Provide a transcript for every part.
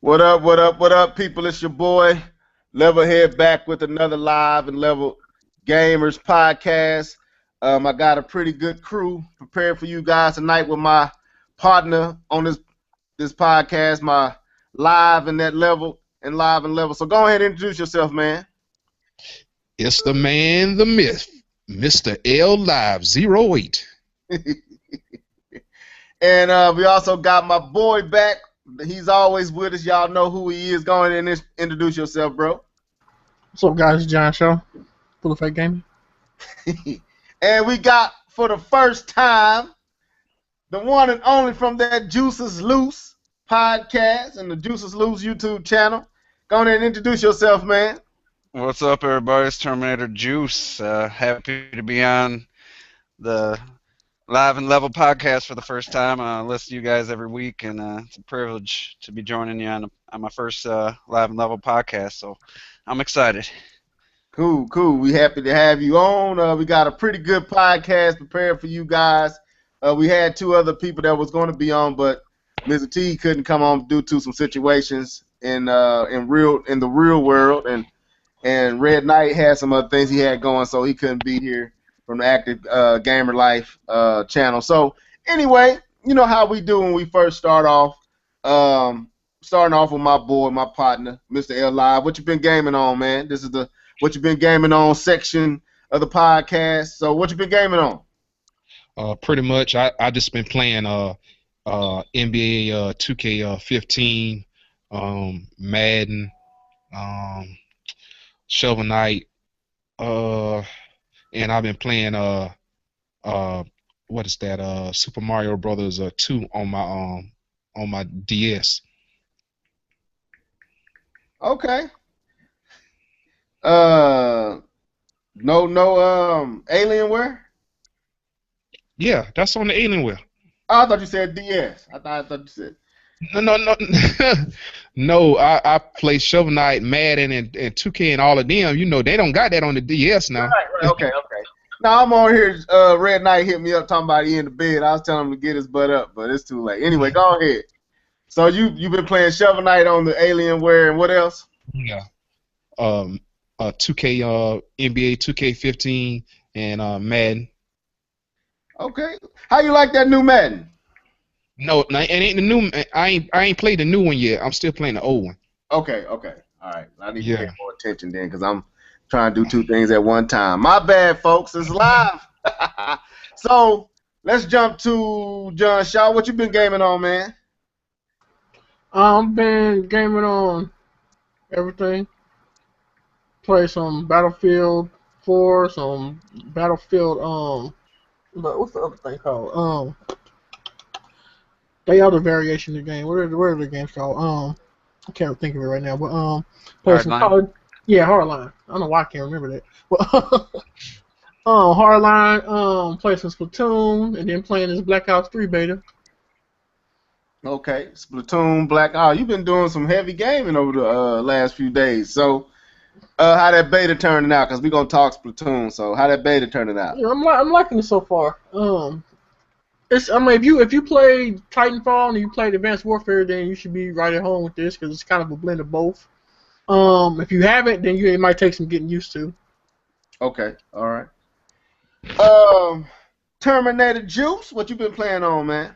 What up, what up, what up, people? It's your boy, Levelhead, back with another Live and Level Gamers podcast. I got a pretty good crew prepared for you guys tonight with my partner on this podcast, my Live and That Level and Live and Level. So go ahead and introduce yourself, man. It's the man, the myth, Mr. L Live 08. And we also got my boy back. He's always with us. Y'all know who he is. Go ahead and introduce yourself, bro. What's up, guys? It's John Shaw, Full Effect Gaming. And we got, for the first time, the one and only from that Juices Loose podcast and the Juices Loose YouTube channel. Go ahead and introduce yourself, man. What's up, everybody? It's Terminator Juice. Happy to be on the Live and Level podcast for the first time. I listen to you guys every week, and it's a privilege to be joining you on my first Live and Level podcast, so I'm excited. Cool. We happy to have you on. We got a pretty good podcast prepared for you guys. We had two other people that was going to be on, but Mr. T couldn't come on due to some situations in the real world, and Red Knight had some other things he had going, so he couldn't be here from the Active Gamer Life channel. So anyway, you know how we do when we first start off. Starting off with my boy, my partner, Mr. L Live. What you been gaming on, man? This is the what you been gaming on section of the podcast. So what you been gaming on? Pretty much, I just been playing NBA 2K15, Madden, Shovel Knight, and I've been playing what is that? Super Mario Brothers 2 on my DS. Okay. No Alienware? Yeah, that's on the Alienware. Oh, I thought you said DS. I thought you said. No. No, I play Shovel Knight, Madden, and 2K and all of them. You know, they don't got that on the DS now. Right. Okay. Now I'm on here. Red Knight hit me up talking about he in the bed. I was telling him to get his butt up, but it's too late. Anyway, go ahead. So you been playing Shovel Knight on the Alienware, and what else? Yeah. 2K, NBA 2K15, and Madden. Okay. How you like that new Madden? No, it ain't the new. I ain't played the new one yet. I'm still playing the old one. Okay. All right. I need to pay more attention then, because I'm trying to do two things at one time. My bad, folks. It's live. So let's jump to John Shaw. What you been gaming on, man? I've been gaming on everything. Play some Battlefield 4, some Battlefield what's the other thing called? They are the variation of the game. What are the games called? I can't think of it right now. But play some Hardline. I don't know why I can't remember that. But Hardline. Play some Splatoon, and then playing this Black Ops 3 beta. Okay, Splatoon, Black. Oh, you've been doing some heavy gaming over the last few days. So, how that beta turning out? Because we're gonna talk Splatoon. So, how that beta turning out? Yeah, I'm liking it so far. If you play Titanfall and you played Advanced Warfare, then you should be right at home with this because it's kind of a blend of both. If you haven't, then it might take some getting used to. Okay, all right. Terminator Juice, what you been playing on, man?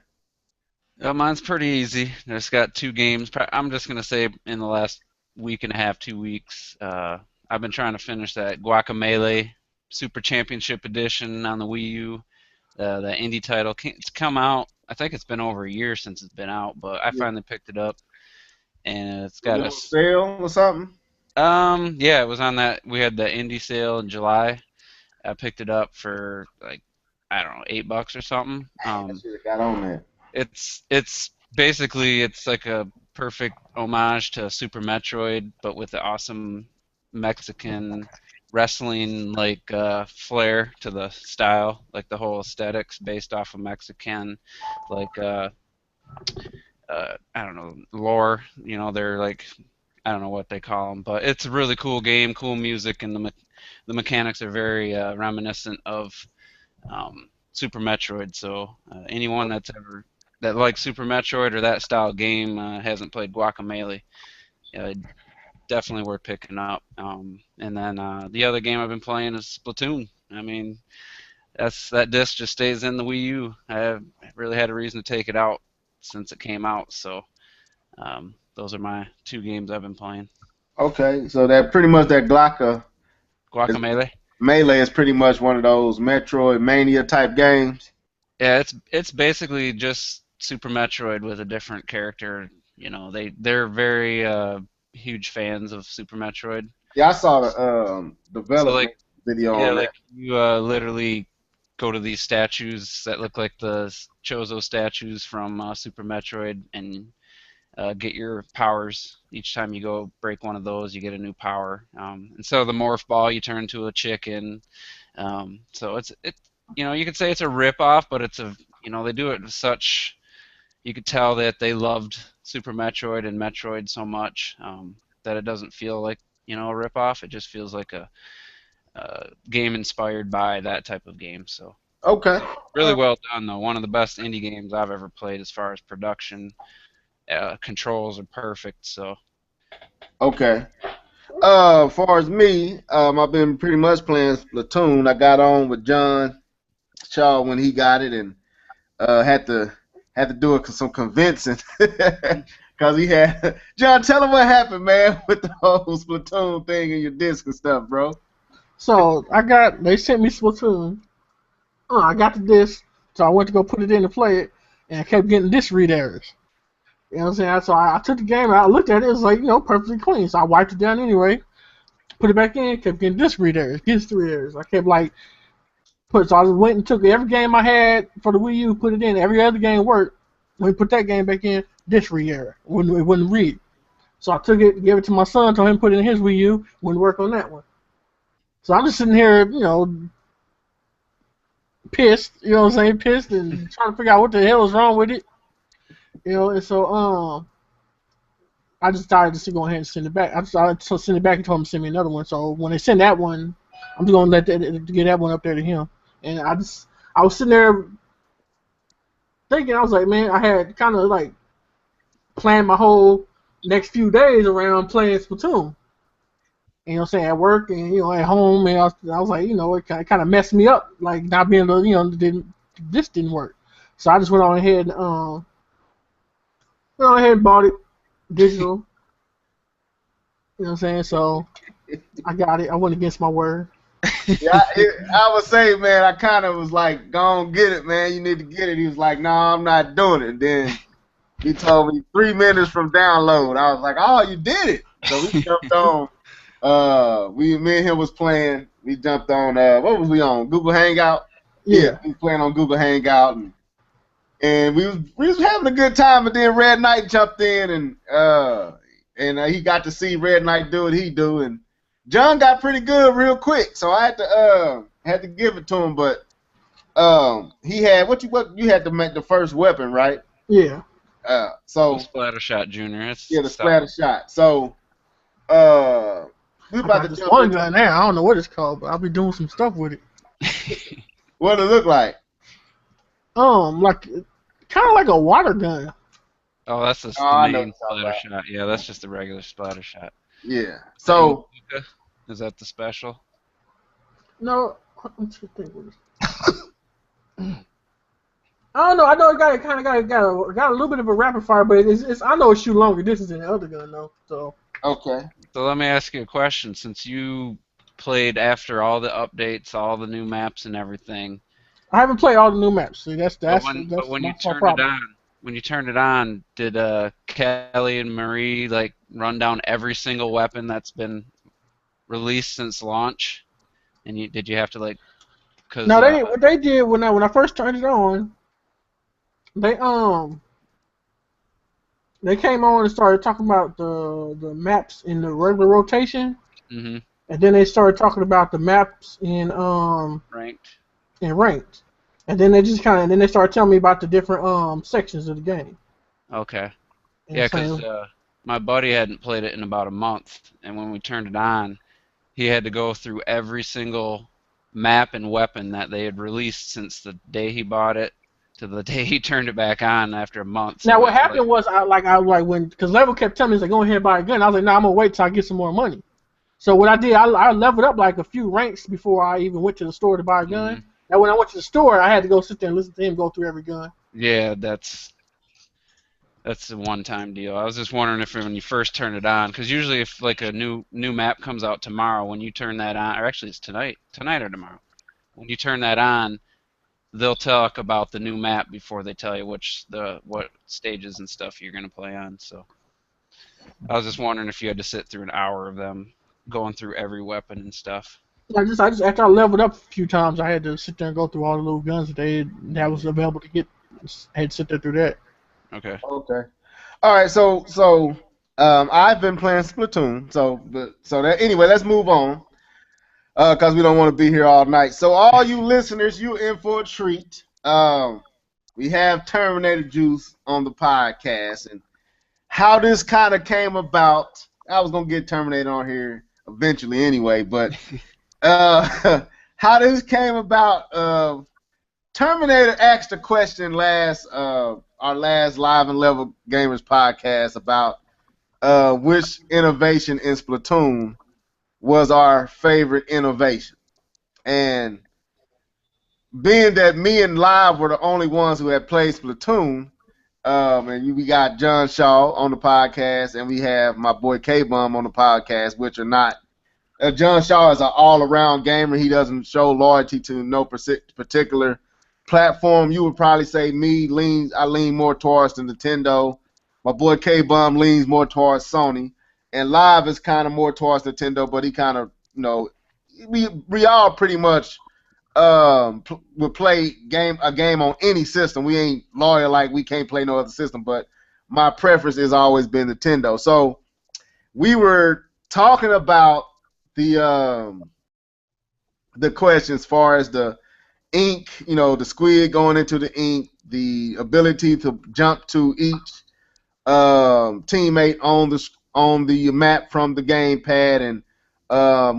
Mine's pretty easy. I just got 2 games. I'm just going to say in the last week and a half, 2 weeks, I've been trying to finish that Guacamelee Super Championship Edition on the Wii U. The indie title. It's come out, I think it's been over a year since it's been out, but I finally picked it up. And it's got a sale or something? Yeah, it was on that. We had the indie sale in July. I picked it up for, like, I don't know, $8 or something. I should have got on that. It's basically, it's like a perfect homage to Super Metroid, but with the awesome Mexican wrestling like flair to the style, like the whole aesthetics based off of Mexican, like I don't know, lore. You know, they're like, I don't know what they call them, but it's a really cool game, cool music, and the mechanics are very reminiscent of Super Metroid. So anyone that's that like Super Metroid or that style game hasn't played Guacamelee, definitely worth picking up. And then the other game I've been playing is Splatoon. I mean, that disc just stays in the Wii U. I haven't really had a reason to take it out since it came out. So those are my 2 games I've been playing. Okay, so that pretty much that Guacamelee. Melee is pretty much one of those Metroid Mania type games. Yeah, it's basically just Super Metroid with a different character. You know, they're very huge fans of Super Metroid. Yeah, I saw the development video yeah, on like you literally go to these statues that look like the Chozo statues from Super Metroid and get your powers. Each time you go break one of those, you get a new power. And so the morph ball, you turn into a chicken. So it's you could say it's a rip-off, but they do it with such. You could tell that they loved Super Metroid and Metroid so much that it doesn't feel like a rip-off. It just feels like a game inspired by that type of game. So Okay. really well done though. One of the best indie games I've ever played as far as production. Controls are perfect. So. Okay. As far as me, I've been pretty much playing Splatoon. I got on with John Shaw when he got it, and had to do some convincing because he had. John, tell him what happened, man, with the whole Splatoon thing and your disc and stuff, bro. So they sent me Splatoon. I got the disc, so I went to go put it in to play it, and I kept getting disc read errors. You know what I'm saying? So I took the game out, I looked at it, it was like, perfectly clean. So I wiped it down anyway, put it back in, kept getting disc read errors, I kept so I was waiting, took every game I had for the Wii U, put it in, every other game worked. When we put that game back in, disc read error, it wouldn't read. So I took it, gave it to my son, told him to put it in his Wii U, wouldn't work on that one. So I'm just sitting here, pissed, pissed and trying to figure out what the hell is wrong with it. And so I just decided to go ahead and send it back. I decided to send it back and told him to send me another one. So when they send that one, I'm just gonna get that one up there to him. And I was sitting there thinking, I was like, man, I had kind of planned my whole next few days around playing Splatoon. At work and at home, and I was like, it kind of messed me up, not being able to, this didn't work. So I just went on ahead and bought it digital. So I got it. I went against my word. Yeah, I would say, man, I kind of was like, go on, get it, man. You need to get it. He was like, no, I'm not doing it. Then he told me 3 minutes from download. I was like, oh, you did it. So we jumped on. Me and him was playing. We jumped on. What was we on? Google Hangout. Yeah, we was playing on Google Hangout, and we was having a good time. And then Red Knight jumped in, and he got to see Red Knight do what he do, and John got pretty good real quick. So I had to give it to him, but he had what you had to make the first weapon, right? Yeah. So Splatter Shot Junior. The splatter shot. So we about to jump one gun now. I don't know what it's called, but I'll be doing some stuff with it. What it look like? Kind of like a water gun. Oh, that's just the main splatter shot. Yeah, that's just the regular splatter shot. Yeah. So is that the special? No, I'm just thinking. I don't know. I know it got a little bit of a rapid fire, but it's I know it shoot longer distance than the other gun though. So. Okay. So let me ask you a question. Since you played after all the updates, all the new maps and everything. I haven't played all the new maps. See, that's but when you turned problem. it on, when you turned it on, did Kelly and Marie run down every single weapon that's been released since launch? And did you have to Cause, no, what they did when I first turned it on, they came on and started talking about the maps in the regular rotation, and then they started talking about the maps in ranked. And then they just then they started telling me about the different sections of the game. Okay. Yeah, because my buddy hadn't played it in about a month, and when we turned it on, he had to go through every single map and weapon that they had released since the day he bought it to to the day he turned it back on after a month. So Now what happened was because Level kept telling me, he's like, go ahead and buy a gun. I was like, no, I'm gonna wait till I get some more money. So what I did, I leveled up like a few ranks before I even went to the store to buy a gun. And when I went to the store, I had to go sit there and listen to him go through every gun. Yeah, that's a one-time deal. I was just wondering if when you first turn it on, because usually if like a new map comes out tomorrow, when you turn that on, or actually it's tonight or tomorrow, when you turn that on, they'll talk about the new map before they tell you what stages and stuff you're gonna play on. So I was just wondering if you had to sit through an hour of them going through every weapon and stuff. I just after I leveled up a few times, I had to sit there and go through all the little guns that was available to get. I had to sit there through that. Okay. Okay. All right. So I've been playing Splatoon. So that anyway, let's move on. Because we don't want to be here all night. So all you listeners, you in for a treat. We have Terminator Juice on the podcast, and how this kind of came about. I was gonna get Terminator on here eventually anyway, but how this came about. Terminator asked a question our last Live and Level Gamers podcast about which innovation in Splatoon was our favorite innovation. And being that me and Live were the only ones who had played Splatoon, and we got John Shaw on the podcast, and we have my boy K-Bum on the podcast, which are not. John Shaw is an all-around gamer. He doesn't show loyalty to no particular platform. You would probably say I lean more towards the Nintendo. My boy K-Bum leans more towards Sony. And Live is kind of more towards Nintendo, but he kind of, we all pretty much would play a game on any system. We ain't loyal like we can't play no other system, but my preference has always been Nintendo. So we were talking about the question as far as the ink, the squid going into the ink, the ability to jump to each teammate on the map from the gamepad, and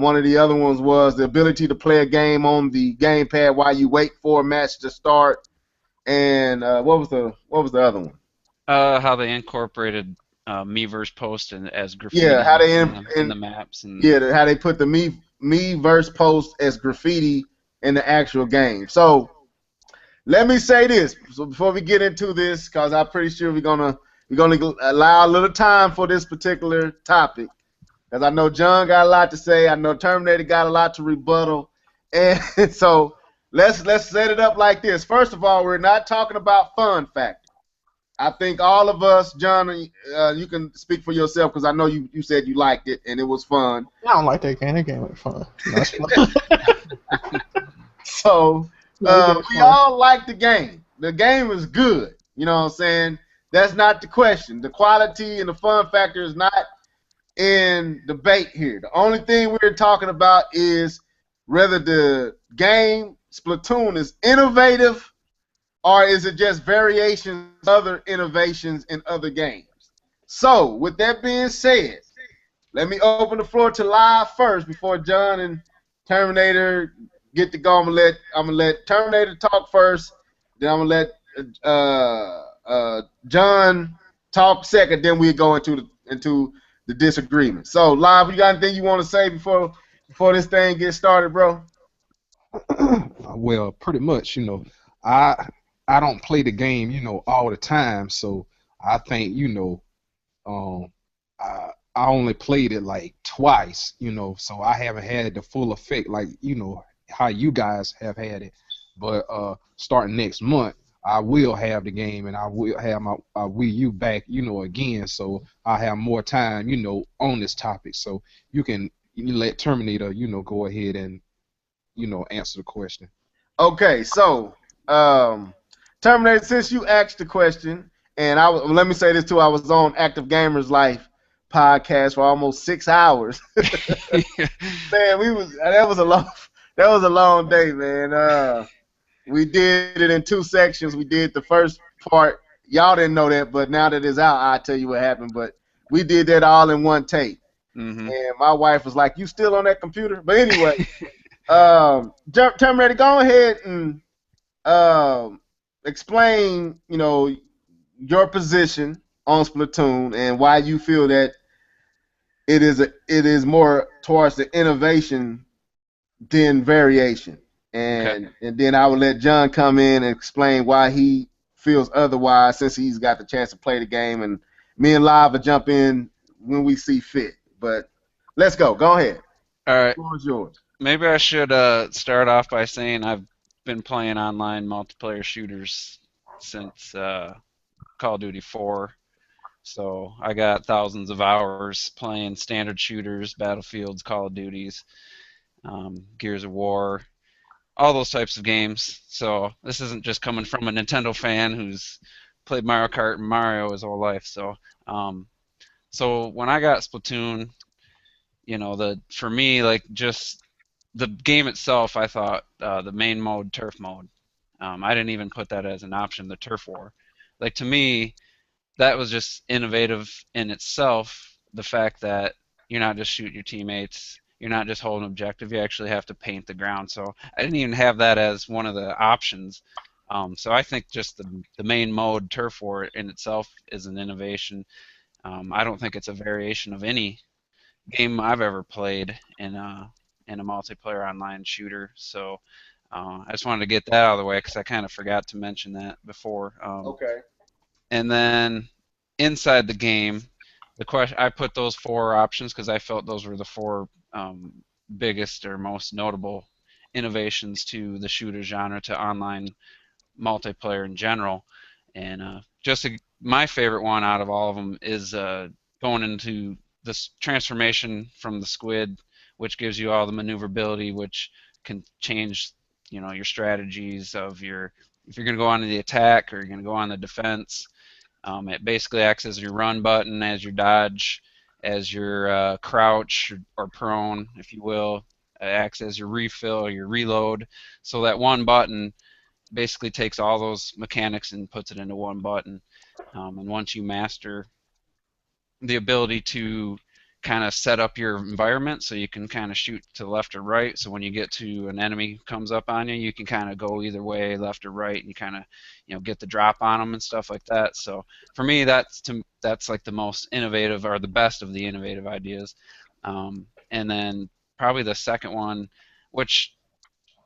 one of the other ones was the ability to play a game on the gamepad while you wait for a match to start. And what was the other one? How they incorporated Miiverse post as graffiti. Yeah, how they in the maps and how they put the Miiverse post as graffiti in the actual game. So let me say this. So before we get into this, because I'm pretty sure we're gonna allow a little time for this particular topic, because I know John got a lot to say. I know Terminator got a lot to rebuttal, and so let's set it up like this. First of all, we're not talking about fun factor. I think all of us, John, you can speak for yourself because I know you said you liked it and it was fun. I don't like that game. That game was fun. That's fun. So we all like the game. The game is good. You know what I'm saying? That's not the question. The quality and the fun factor is not in debate here. The only thing we're talking about is whether the game Splatoon is innovative or is it just variations of other innovations in other games. So with that being said, let me open the floor to Live first before John and Terminator get to go. I'm gonna let Terminator talk first. Then I'm gonna let John talk second. Then we go into the disagreement. So Live, you got anything you want to say before this thing gets started, bro? Well, pretty much, I don't play the game, all the time. So I think, I only played it like twice, so I haven't had the full effect like, how you guys have had it. But starting next month, I will have the game and I will have my Wii U back, again. So I have more time, on this topic. So you let Terminator, go ahead and, answer the question. Okay, so Terminator, since you asked the question, and let me say this too, I was on Active Gamers Life podcast for almost 6 hours. Man, that was a long day, man. We did it in 2 sections. We did the first part. Y'all didn't know that, but now that it's out, I'll tell you what happened. But we did that all in one take. Mm-hmm. And my wife was like, "You still on that computer?" But anyway, Terminator, go ahead and explain, your position on Splatoon and why you feel that it is more towards the innovation than variation. Okay. And then I would let John come in and explain why he feels otherwise since he's got the chance to play the game, and me and Live will jump in when we see fit. But let's go. Go ahead. All The right. floor is yours. Maybe I should start off by saying I've been playing online multiplayer shooters since Call of Duty 4. So I got thousands of hours playing standard shooters, Battlefields, Call of Duties, Gears of War, all those types of games. So this isn't just coming from a Nintendo fan who's played Mario Kart and Mario his whole life. Um, so when I got Splatoon, the for me like just the game itself, I thought the main mode, turf mode. I didn't even put that as an option, the turf war. Like to me, that was just innovative in itself. The fact that you're not just shooting your teammates, you're not just holding objective, you actually have to paint the ground. So I didn't even have that as one of the options. So I think just the main mode, turf war, in itself is an innovation. I don't think it's a variation of any game I've ever played in a multiplayer online shooter. So I just wanted to get that out of the way because I kind of forgot to mention that before. Okay. And then inside the game, the question I put those four options because I felt those were the four biggest or most notable innovations to the shooter genre, to online multiplayer in general. And my favorite one out of all of them is going into this transformation from the squid, which gives you all the maneuverability, which can change, your strategies of if you're going to go on the attack or you're going to go on the defense. It basically acts as your run button, as your dodge, as your crouch or prone, if you will. It acts as your refill or your reload. So that one button basically takes all those mechanics and puts it into one button. And once you master the ability to kind of set up your environment so you can kind of shoot to the left or right, so when you get to an enemy comes up on you, you can kind of go either way, left or right, and you kind of get the drop on them and stuff like that. So for me, that's like the most innovative or the best of the innovative ideas. And then probably the second one, which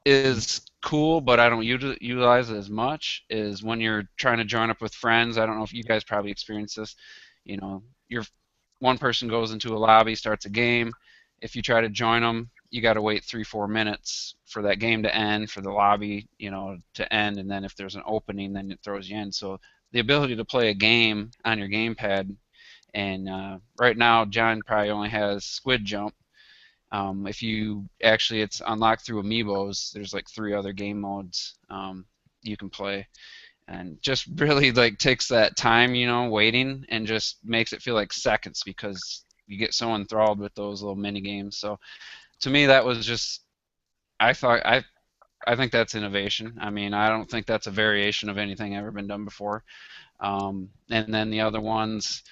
is cool, but I don't utilize it as much, is when you're trying to join up with friends. I don't know if you guys probably experience this. Your one person goes into a lobby, starts a game. If you try to join them, you got to wait 3-4 minutes for that game to end, for the lobby, to end, and then if there's an opening, then it throws you in. So the ability to play a game on your gamepad, and right now John probably only has Squid Jump. If you actually, it's unlocked through amiibos. There's like 3 other game modes you can play, and just really like takes that time, waiting, and just makes it feel like seconds because you get so enthralled with those little mini games. So to me, that was just I think that's innovation. I mean, I don't think that's a variation of anything ever been done before. And then the other ones,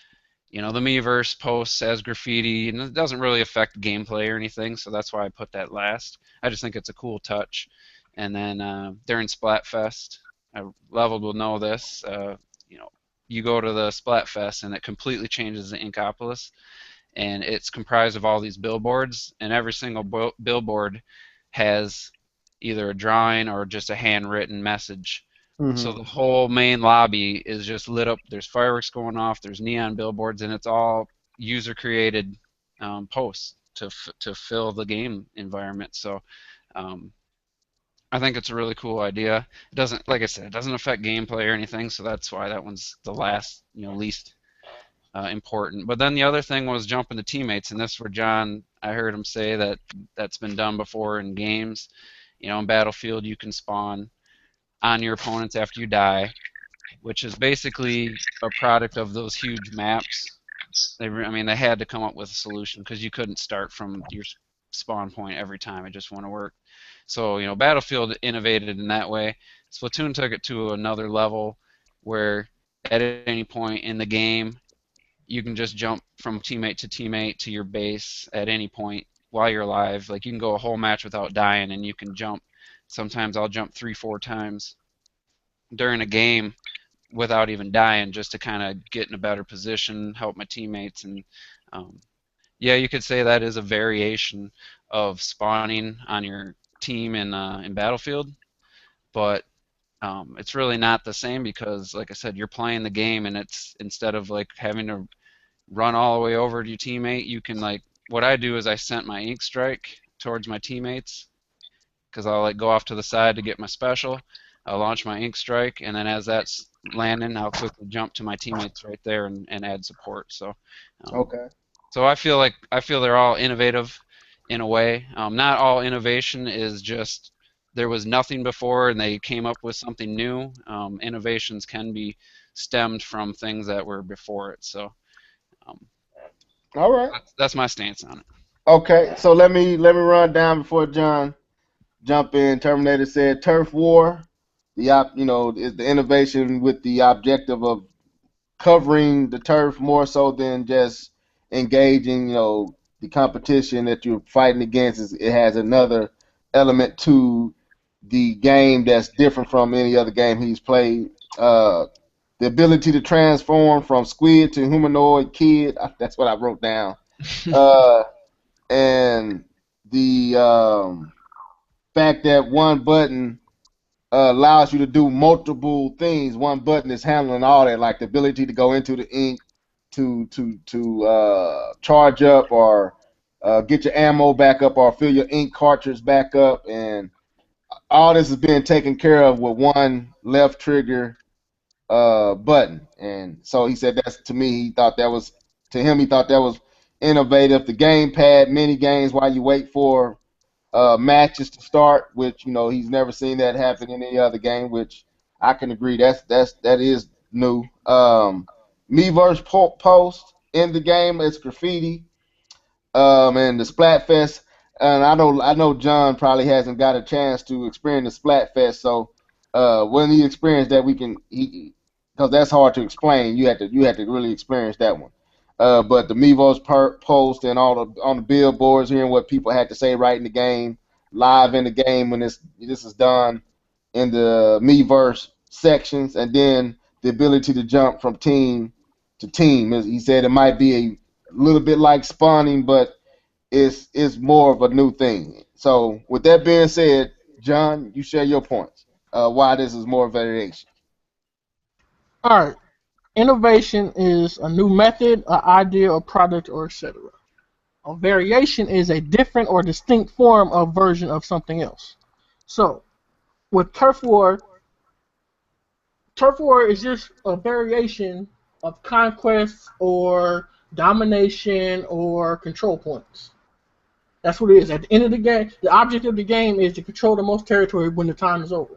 the Miiverse posts as graffiti, and it doesn't really affect gameplay or anything, so that's why I put that last. I just think it's a cool touch. And then during Splatfest, Leveled will know this. You go to the Splatfest, and it completely changes the Inkopolis, and it's comprised of all these billboards, and every single billboard has either a drawing or just a handwritten message. So the whole main lobby is just lit up. There's fireworks going off. There's neon billboards, and it's all user-created posts to fill the game environment. So I think it's a really cool idea. It doesn't, like I said, it doesn't affect gameplay or anything. So that's why that one's the last, least important. But then the other thing was jumping to teammates, and this is where John, I heard him say that that's been done before in games. In Battlefield, you can spawn on your opponents after you die, which is basically a product of those huge maps. They had to come up with a solution because you couldn't start from your spawn point every time. It just wouldn't work. So, Battlefield innovated in that way. Splatoon took it to another level where at any point in the game, you can just jump from teammate to teammate to your base at any point while you're alive. Like, you can go a whole match without dying, and you can jump. Sometimes I'll jump 3-4 times during a game without even dying, just to kind of get in a better position, help my teammates, and um, yeah, you could say that is a variation of spawning on your team in Battlefield, but it's really not the same because, like I said, you're playing the game, and it's instead of like having to run all the way over to your teammate, you can like what I do is I sent my ink strike towards my teammates because I'll like go off to the side to get my special. I'll launch my ink strike, and then as that's landing, I'll quickly jump to my teammates right there and add support. Um, Okay. so I feel they're all innovative in a way. Not all innovation is just there was nothing before and they came up with something new. Innovations can be stemmed from things that were before it. So um, All right. that's my stance on it. Okay. So let me run down before John jump in. Terminator said turf war. Is the innovation with the objective of covering the turf more so than just engaging, the competition that you're fighting against. It has another element to the game that's different from any other game he's played. The ability to transform from squid to humanoid kid. That's what I wrote down. Uh, and the fact that one button allows you to do multiple things. One button is handling all that, like the ability to go into the ink, to charge up or get your ammo back up or fill your ink cartridge back up, and all this is being taken care of with one left trigger button. And so he said that's to me. He thought that was to him. He thought that was innovative. The gamepad, mini games while you wait for matches to start, which he's never seen that happen in any other game. Which I can agree that is new. Me versus post in the game, it's graffiti. And the Splatfest. And I know John probably hasn't got a chance to experience the Splatfest. So when he experienced that, because that's hard to explain. You had to really experience that one. But the Mevos post and all the on the billboards, hearing what people had to say right in the game, live in the game when this is done in the Meverse sections, and then the ability to jump from team to team. He said it might be a little bit like spawning, but it's more of a new thing. So with that being said, John, you share your points. Why this is more variation. All right. Innovation is a new method, an idea, a product, or etc. A variation is a different or distinct form of version of something else. So, with Turf War is just a variation of conquest or domination or control points. That's what it is. At the end of the game, the object of the game is to control the most territory when the time is over.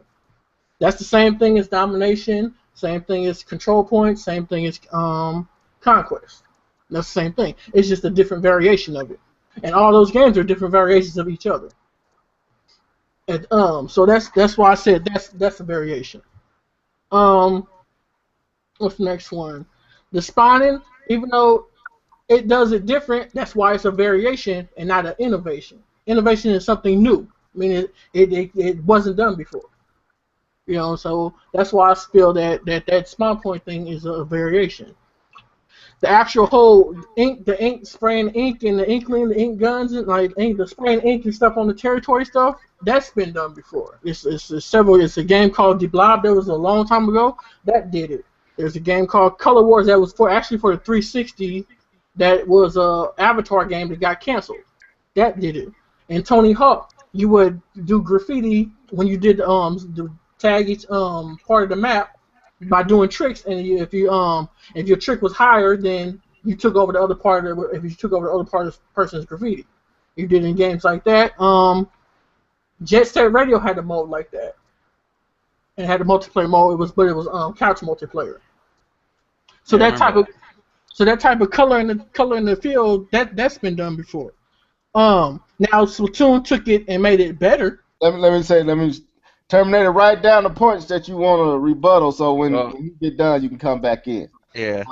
That's the same thing as domination, same thing as control points, same thing as conquest. That's the same thing. It's just a different variation of it. And all those games are different variations of each other. And so that's why I said that's a variation. Um, what's the next one? The spawning, even though it does it different, that's why it's a variation and not an innovation. Innovation is something new. I mean, it wasn't done before. So that's why I feel that spawn point thing is a variation. The actual whole the ink spraying ink and the inkling, the ink guns, and like the spraying ink and stuff on the territory stuff, that's been done before. It's several. It's a game called The Blob that was a long time ago that did it. There's a game called Color Wars that was for the 360. That was a Avatar game that got canceled. That did it. And Tony Hawk, you would do graffiti when you did the tag each part of the map by doing tricks, and if your trick was higher, then you took over the other part of if you took over the other part of the person's graffiti. You did in games like that. Jet Set Radio had a mode like that, and it had a multiplayer mode. It was couch multiplayer. So Yeah, I that type remember of so that type of color in the field that's been done before. Now Splatoon took it and made it better. Let me Terminator, write down the points that you want to rebuttal, so when you get done, you can come back in. Yeah.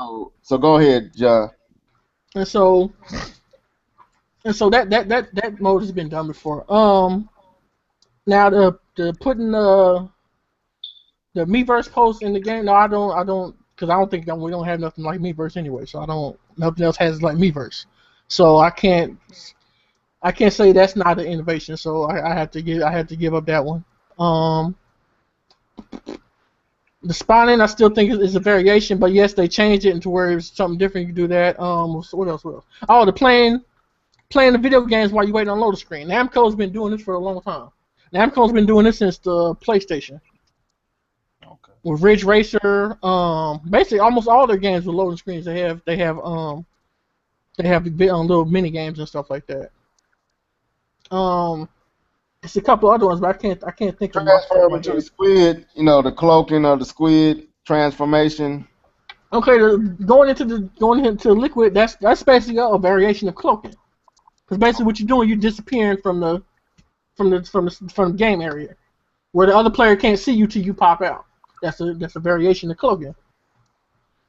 So go ahead, John. And so that mode has been done before. Now the the Miiverse post in the game. No, I don't, because I don't think that we don't have nothing like Miiverse anyway. So I don't. Nothing else has like Miiverse. So I can't say that's not an innovation. So I had to give up that one. The spawning, I still think is a variation, but yes, they changed it into where it's something different. You can do that. What else? Oh, the playing the video games while you waiting on load screen. Namco's been doing this for a long time. Namco's been doing this since the PlayStation. Okay. With Ridge Racer, basically almost all their games with loading screens. They have little mini games and stuff like that. It's a couple other ones, but I can't think of them. Transfer into the squid, the cloaking of the squid transformation. Okay, going into liquid, that's basically a variation of cloaking. Because basically what you're doing, you're disappearing from the game area, where the other player can't see you till you pop out. That's a variation of cloaking.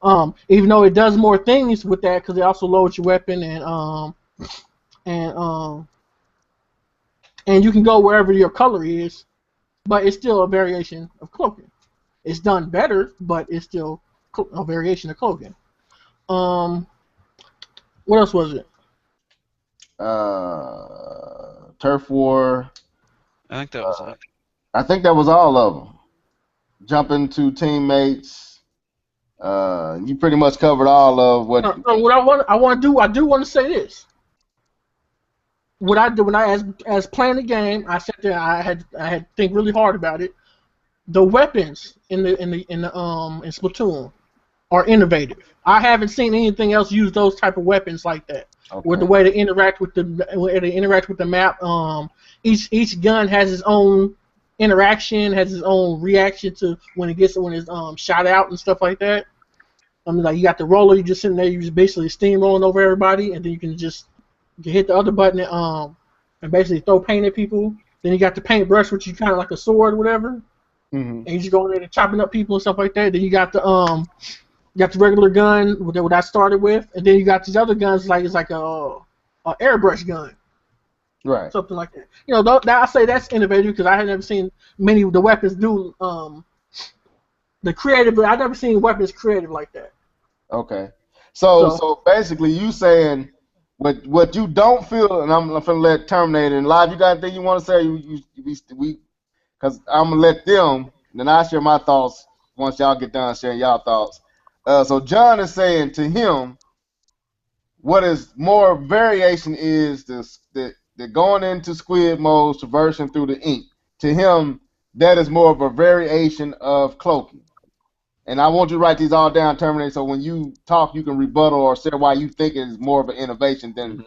Even though it does more things with that, because it also loads your weapon and you can go wherever your color is, but it's still a variation of cloaking. It's done better, but it's still a variation of cloaking. What else was it? Turf War. I think that was it. I think that was all of them. Jumping to teammates. You pretty much covered all of what. What I do want to say this. What I do when as playing the game, I sat there. I had to think really hard about it. The weapons in Splatoon are innovative. I haven't seen anything else use those type of weapons like that. Okay. With the way they interact with the map. Each gun has its own interaction, has its own reaction to when it's shot out and stuff like that. I mean, like you got the roller, you just sitting there, you just basically steamrolling over everybody, and then you can just hit the other button and basically throw paint at people. Then you got the paintbrush, which is kind of like a sword, or whatever. Mm-hmm. And you just go in there and chopping up people and stuff like that. Then you got the regular gun, what I started with, and then you got these other guns it's like a airbrush gun, right? Something like that. I say that's innovative because I had never seen many of the weapons do the creative. I've never seen weapons creative like that. Okay, so basically you saying what you don't feel, and I'm gonna let Terminator and Live. You got anything you want to say? Because I'm gonna let them. Then I share my thoughts once y'all get done sharing y'all thoughts. So John is saying to him, what is more variation is the going into squid mode, traversing through the ink. To him, that is more of a variation of cloaking. And I want you to write these all down, Terminator, so when you talk, you can rebuttal or say why you think it is more of an innovation than.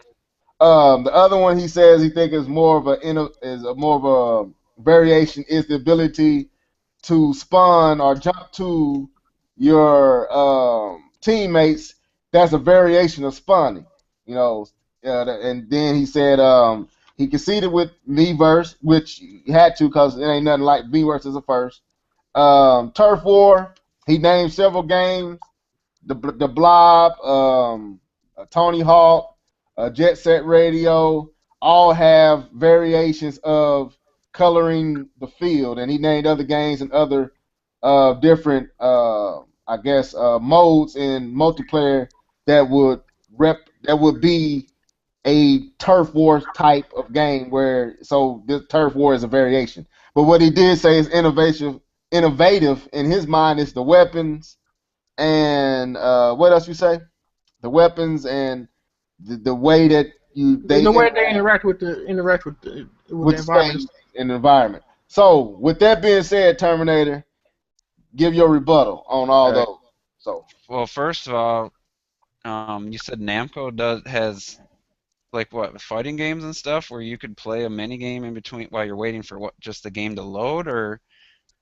The other one he says he thinks is more of a variation is the ability to spawn or jump to your teammates. That's a variation of spawning, and then he said he conceded with Miiverse, which he had to because it ain't nothing like Miiverse is a first. Turf War, he named several games. The Blob, Tony Hawk, Jet Set Radio, all have variations of coloring the field, and he named other games and other different, modes in multiplayer that would be a turf war type of game. So this turf war is a variation. But what he did say is innovative in his mind is the weapons and what else you say? The weapons and the way that they interact with the environment and the environment. So with that being said, Terminator, give your rebuttal on all those. So well, first of all, you said Namco has like what fighting games and stuff where you could play a mini game in between while you're waiting for just the game to load, or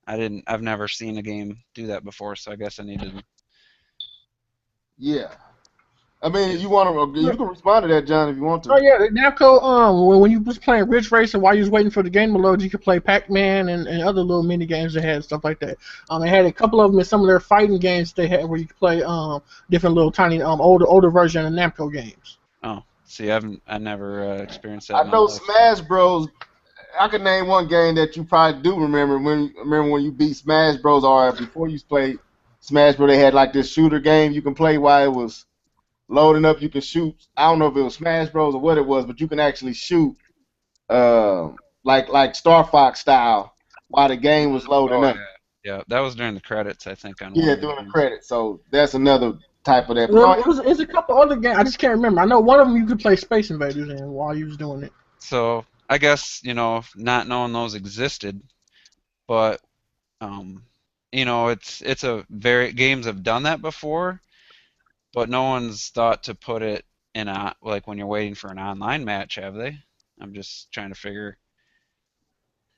I've never seen a game do that before, so I guess I need to. Yeah. I mean, you can respond to that, John, if you want to. Oh yeah, Namco. When you was playing Ridge Racer while you was waiting for the game to load, you could play Pac-Man and other little mini games they had, stuff like that. They had a couple of them in some of their fighting games they had where you could play different little tiny older version of Namco games. Oh, see, I never experienced that. I know Smash Bros I could name one game that you probably do remember when you beat Smash Bros. Or before you played Smash Bros. They had like this shooter game you can play while it was loading up. You can shoot. I don't know if it was Smash Bros. Or what it was, but you can actually shoot like Star Fox style while the game was loading Oh up. yeah, yeah. That was during the credits, I think, on one Yeah, of the doing the games. credit. So that's another type of that. But go Well, ahead. it's a couple other games. I just can't remember. I know one of them you could play Space Invaders in while you was doing it. So I guess not knowing those existed, but um, it's a very games have done that before, but no one's thought to put it in a like when you're waiting for an online match, have they? I'm just trying to figure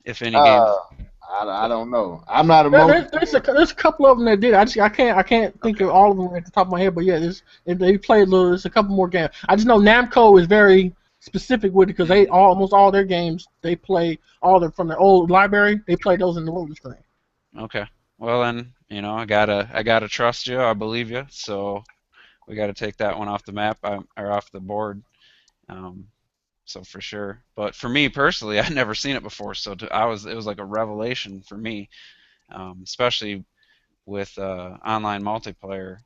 if any Uh, games. I don't know. I'm not a There's a couple of them that did. I can't think Okay. of all of them at the top of my head. But yeah, they played a little. There's a couple more games. I just know Namco is very specific with it because they Mhm. almost all their games they play all the from the old library. They play those in the loading screen. Okay. Well then, I gotta trust you. I believe you. So we got to take that one off the map or off the board. Um, so for sure. But for me personally, I'd never seen it before, so it was like a revelation for me, especially with online multiplayer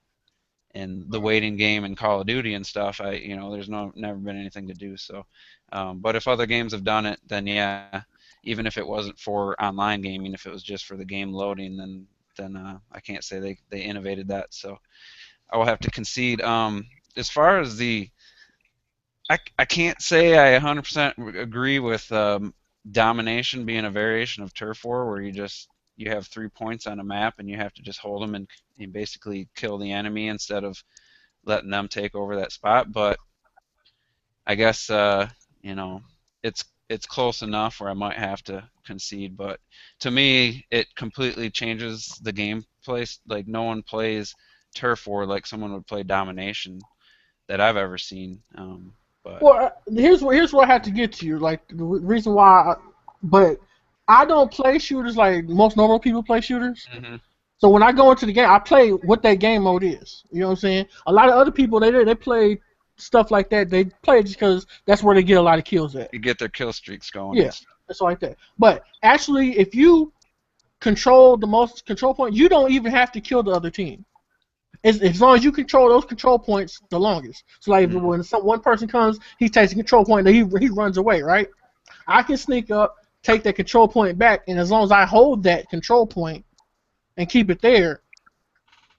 and the waiting game and Call of Duty and stuff. There's never been anything to do. So, but if other games have done it, then yeah, even if it wasn't for online gaming, if it was just for the game loading, then I can't say they innovated that. So I will have to concede. As far as I can't say I 100% agree with domination being a variation of turf war, where you have 3 points on a map and you have to just hold them and basically kill the enemy instead of letting them take over that spot. But I guess you know it's close enough where I might have to concede. But to me, it completely changes the gameplay. Like no one plays turf war like someone would play domination that I've ever seen. But Well, here's where I have to get to you. Like the reason why, but I don't play shooters like most normal people play shooters. mhm. So when I go into the game, I play what that game mode is. You know what I'm saying? A lot of other people they play stuff like that. They play it just because that's where they get a lot of kills at. You get their kill streaks going Yeah, and stuff. it's like that. But actually, if you control the most control point, you don't even have to kill the other team. As long as you control those control points the longest. So like Mhm. when one person comes, he takes a control point, and he runs away, right? I can sneak up, take that control point back, and as long as I hold that control point and keep it there,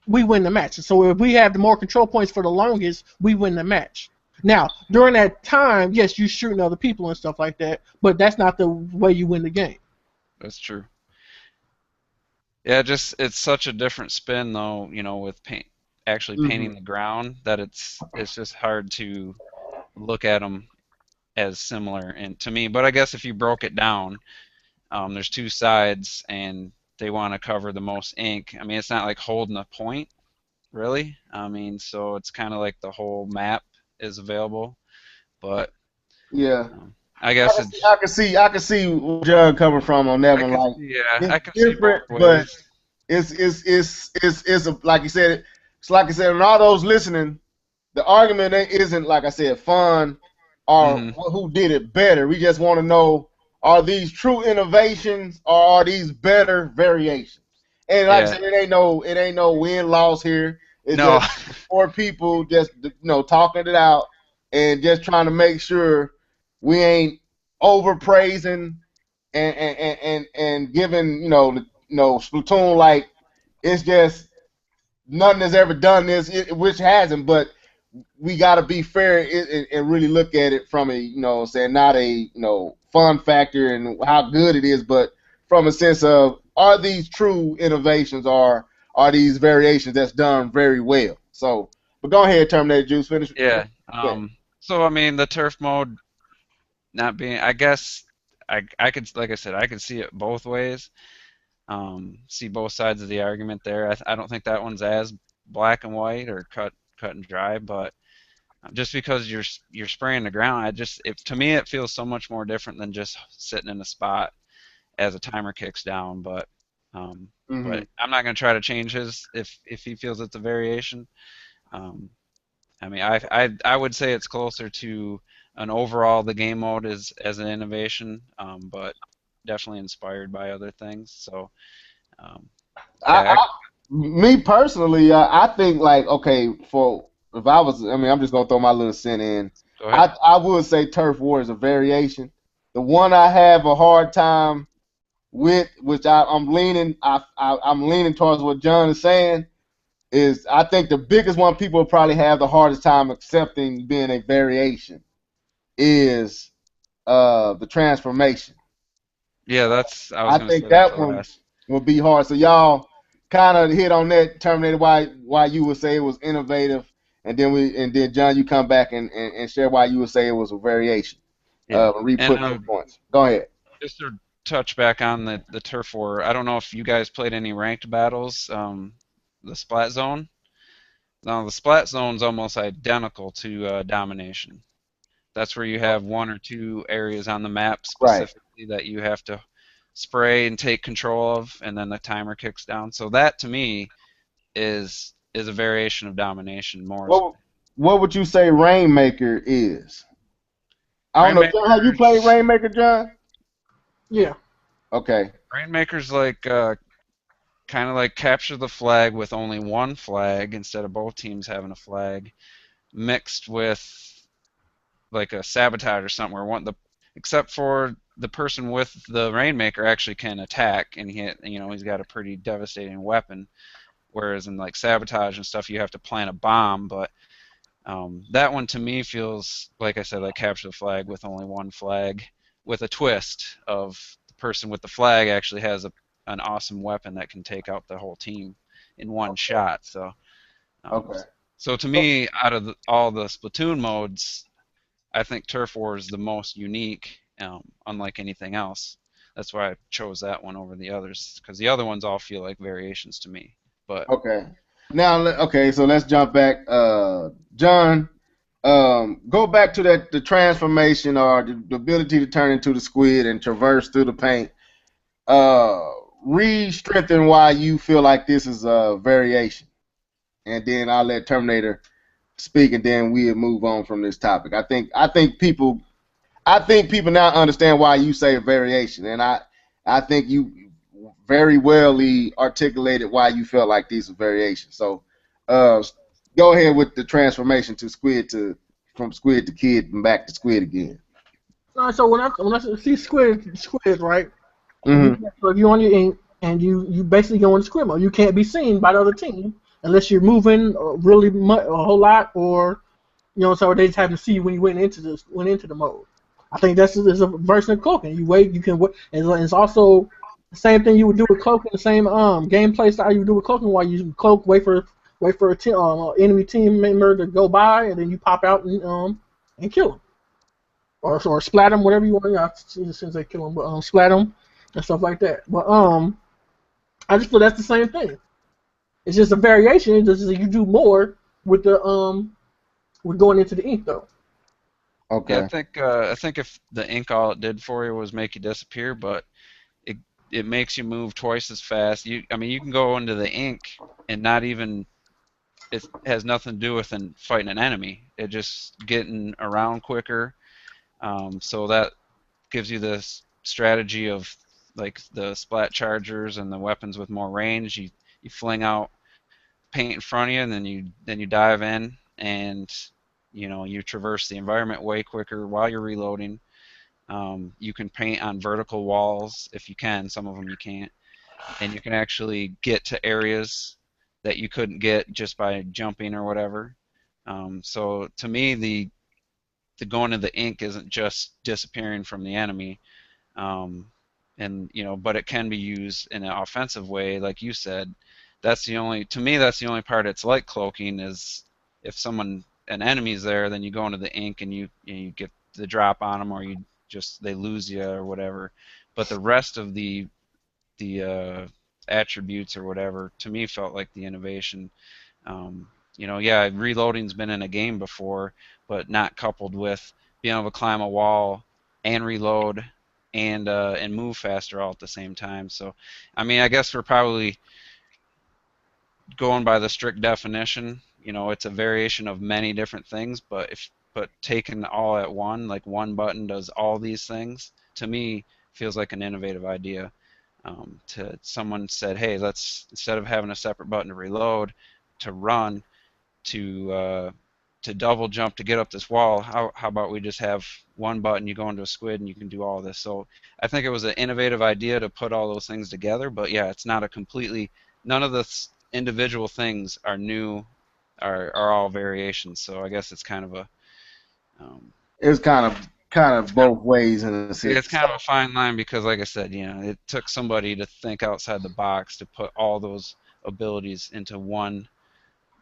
we win the match. So if we have the more control points for the longest, we win the match. Now, during that time, yes, you're shooting other people and stuff like that, but that's not the way you win the game. That's true. Yeah, just it's such a different spin though, with actually Mhm. painting the ground that it's just hard to look at them as similar and to me. But I guess if you broke it down, there's two sides and they want to cover the most ink. I mean, it's not like holding a point, really. I mean, so it's kind of like the whole map is available, but Yeah. I guess I can see where John coming from on that I one. can Like see, yeah, it's I can see both different, but ways. it's like you said. It's like I said, and all those listening, the argument isn't like I said fun or Hmm. who did it better. We just want to know, are these true innovations or are these better variations? And like I Yeah. said, it ain't no win loss here. It's No. just four people just talking it out and just trying to make sure we ain't overpraising and giving Splatoon like it's just nothing has ever done this, which hasn't. But we got to be fair and really look at it from a saying not a fun factor and how good it is, but from a sense of are these true innovations or are these variations that's done very well. So, but go ahead, Terminator Juice. Finish. Yeah. Yeah. So I mean, the turf mode not being, I guess, I could, like I said, I could see it both ways. See both sides of the argument there. I don't think that one's as black and white or cut and dry, but just because you're spraying the ground, to me it feels so much more different than just sitting in a spot as a timer kicks down. Um, Mm-hmm. but I'm not gonna try to change his if he feels it's a variation. Um, I mean, I would say it's closer to an overall the game mode is as an innovation, but definitely inspired by other things. So um, I, yeah, I me personally, I think like okay, for if I was, I mean, I'm just gonna throw my little cent in. go ahead. I would say Turf War is a variation. The one I have a hard time with, which I'm leaning, I'm leaning towards what John is saying, is I think the biggest one people probably have the hardest time accepting being a variation is the transformation. Yeah, I was I gonna think say that for that one last. will be hard. So y'all kind of hit on that Terminator why you would say it was innovative, and then John, you come back and share why you would say it was a variation. Yeah, and Re-put those points. Go ahead. just to touch back on the turf war, I don't know if you guys played any ranked battles. The Splat Zone. Now the Splat Zone's almost identical to Domination. That's where you have one or two areas on the map Right. specifically that you have to spray and take control of, and then the timer kicks down. So that to me is a variation of Domination more. What what would you say Rainmaker is? I don't know, John. Have you played Rainmaker's Rainmaker, John? Yeah. Okay. Rainmaker's like kind of like capture the flag with only one flag instead of both teams having a flag, mixed with like a sabotage or something where one the except for the person with the Rainmaker actually can attack, and he's got a pretty devastating weapon. Whereas in like sabotage and stuff, you have to plant a bomb. But that one to me feels like I said, like capture the flag with only one flag, with a twist of the person with the flag actually has an awesome weapon that can take out the whole team in one shot. So, um, Okay. so to me, out of all the Splatoon modes, I think Turf War is the most unique, unlike anything else. That's why I chose that one over the others, because the other ones all feel like variations to me. But Okay. Now, okay, so let's jump back. John, go back to the transformation or the ability to turn into the squid and traverse through the paint. Uh, Re-strengthen why you feel like this is a variation, and then I'll let Terminator speak, and then we'll move on from this topic. I think people now understand why you say a variation, and I think you very wellly articulated why you felt like these are variations. So, uh, go ahead with the transformation to squid to from squid to kid and back to squid again. All right, so when I see squid, right? Mm-hmm. So if you're on your ink and you basically go in squid mode, you can't be seen by the other team unless you're moving really a whole lot, or so they just have to see you when you went into the mode. I think is a version of cloaking. You wait, you can wait. And it's also the same thing you would do with cloaking, the same gameplay style you would do with cloaking, while you cloak, wait for enemy team member to go by, and then you pop out and kill them, or splat them, whatever you want. Since they kill them, but splat them and stuff like that. But I just feel that's the same thing. It's just a variation. It's just you do more with the with going into the ink though. yeah, Okay. I think if the ink all it did for you was make you disappear, but it it makes you move twice as fast. I mean, you can go into the ink and not even it has nothing to do with fighting an enemy. It just getting around quicker. So that gives you this strategy of like the splat chargers and the weapons with more range. You fling out paint in front of you, and then you dive in, and you traverse the environment way quicker while you're reloading. You can paint on vertical walls if you can. Some of them you can't, and you can actually get to areas that you couldn't get just by jumping or whatever. So to me, the going to the ink isn't just disappearing from the enemy, um, and but it can be used in an offensive way, like you said. To me, that's the only part it's like cloaking is if an enemy's there, then you go into the ink and you get the drop on them, or they lose you or whatever. But the rest of the attributes or whatever to me felt like the innovation. Yeah, reloading's been in a game before, but not coupled with being able to climb a wall and reload and move faster all at the same time. So, I mean, I guess we're probably going by the strict definition. It's a variation of many different things, but but taken all at one, like one button does all these things, to me feels like an innovative idea. To someone said, hey, let's, instead of having a separate button to reload, to run, to double jump to get up this wall, how about we just have one button, you go into a squid and you can do all this. So I think it was an innovative idea to put all those things together, but yeah, it's not a completely, none of the individual things are new, are all variations. So I guess it's kind of a um, It's kind of both ways in a yeah, it's sense. kind of a fine line because, like I said, it took somebody to think outside the box to put all those abilities into one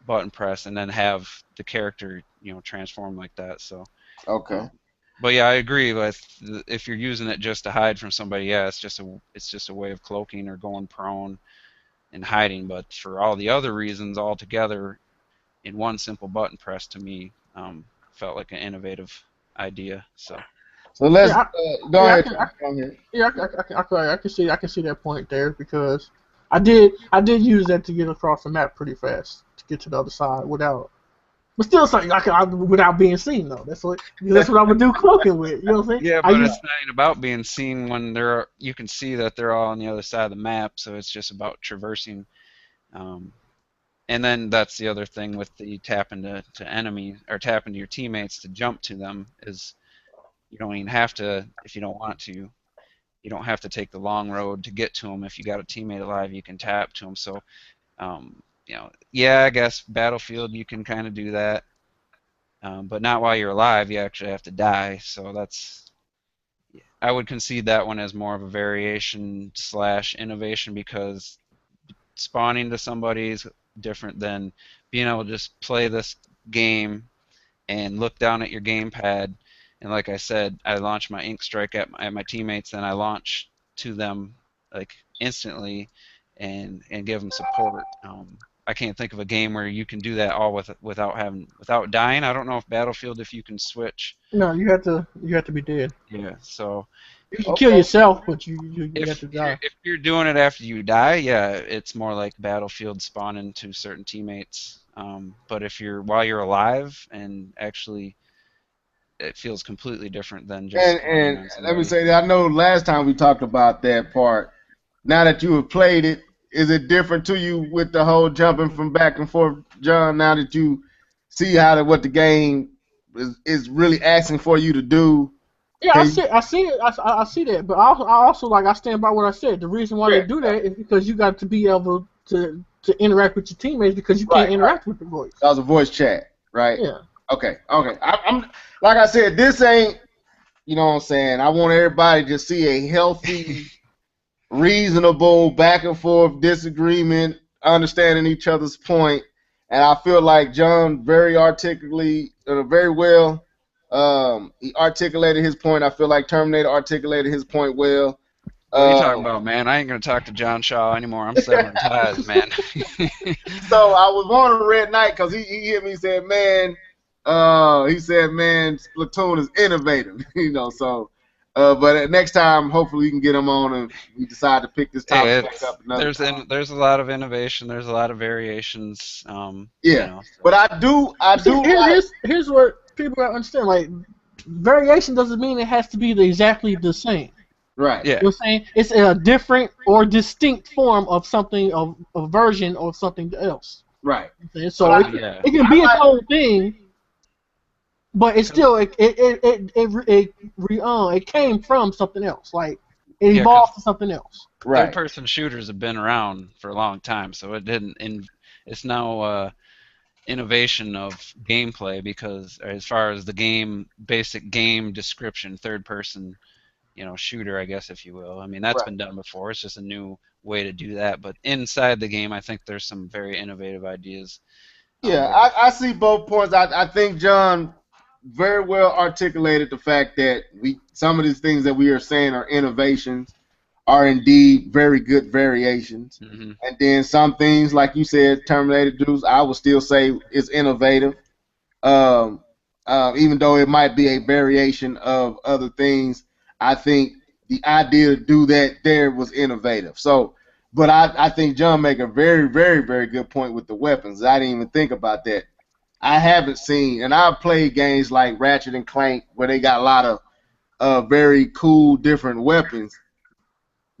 button press and then have the character, transform like that. So, Okay. um, but yeah, I agree with if you're using it just to hide from somebody, yeah, it's just a way of cloaking or going prone and hiding. But for all the other reasons, all together in one simple button press, to me, felt like an innovative idea. So. So let's Yeah, go yeah, ahead. Go ahead. I can see that point there because I did use that to get across the map pretty fast to get to the other side without, but still something without being seen though. That's what I would do cloaking with. You know what I'm saying? Yeah, I but use it's not even about being seen when you can see that they're all on the other side of the map, so it's just about traversing. Um, and then that's the other thing with the tap into enemy or tap into your teammates to jump to them is you don't even have to if you don't want to. You don't have to take the long road to get to them. If you got a teammate alive, you can tap to them. So, yeah, I guess Battlefield you can kind of do that, but not while you're alive. You actually have to die. So I would concede that one as more of a variation slash innovation because spawning to somebody is different than being able to just play this game and look down at your gamepad. And like I said, I launch my ink strike at my teammates, and I launch to them like instantly, and give them support. I can't think of a game where you can do that all without dying. I don't know if Battlefield if you can switch. no, you have to be dead. Yeah, so You can kill Okay. yourself, but you have if to die. if you're doing it after you die, yeah, it's more like Battlefield spawning to certain teammates. But if you're while you're alive and actually, it feels completely different than just spawning And on let me somebody. say that I know last time we talked about that part. Now that you have played it, is it different to you with the whole jumping from back and forth, John? Now that you see what the game is really asking for you to do, Yeah, can you? I see it. I see that, but I also like I stand by what I said. The reason why they Yeah, do that is because you got to be able to interact with your teammates because you can't right, right. interact with the voice. That was a voice chat, right? Yeah. Okay, okay. I'm like I said, this ain't. You know what I'm saying? I want everybody to see a healthy, reasonable back and forth disagreement, understanding each other's point. And I feel like John very articulately, very well, he articulated his point. I feel like Terminator articulated his point well. What are you talking Um, about, man? I ain't gonna talk to John Shaw anymore. I'm severing ties, man. so I was on a red night because he hit me and said, man, Splatoon is innovative, so. But next time, hopefully, we can get him on and we decide to pick this topic Hey, back up another time. there's a lot of innovation. There's a lot of variations. Yeah, So. but I See, do like. here's what people gotta understand. Like, variation doesn't mean it has to be exactly the same. Right, Yeah. You know what I'm saying? It's a different or distinct form of something, of a version of something else. right. Okay, But so Yeah. it can I be its like. own thing, but it's still it came from something else. Like it Yeah, because evolved to something else. Right. third-person shooters have been around for a long time, so it didn't. It's now innovation of gameplay because as far as the basic game description, third-person, shooter, I guess, if you will. I mean, that's Right. been done before. It's just a new way to do that. But inside the game, I think there's some very innovative ideas. Yeah, Like, I see both points. I think John very well articulated the fact that some of these things that we are saying are innovations are indeed very good variations. hmm And then some things, like you said, Terminator Juice, I would still say is innovative. Um, Even though it might be a variation of other things, I think the idea to do that there was innovative. So, but I think John make a very, very, very good point with the weapons. I didn't even think about that. I haven't seen, and I've played games like Ratchet and Clank where they got a lot of very cool different weapons.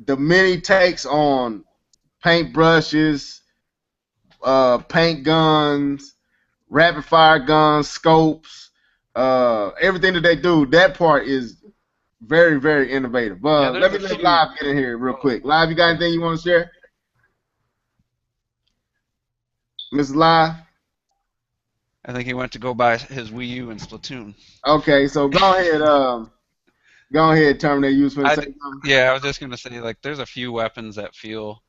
The many takes on paint brushes, paint guns, rapid fire guns, scopes, everything that they do, that part is very, very innovative. Yeah, Let there's me a let few. Live get in here real quick. Live, you got anything you want to share? Mrs. Live? I think he went to go buy his Wii U and Splatoon. Okay, so go ahead, Terminator. You was finna say something? Yeah, I was just gonna say like there's a few weapons that feel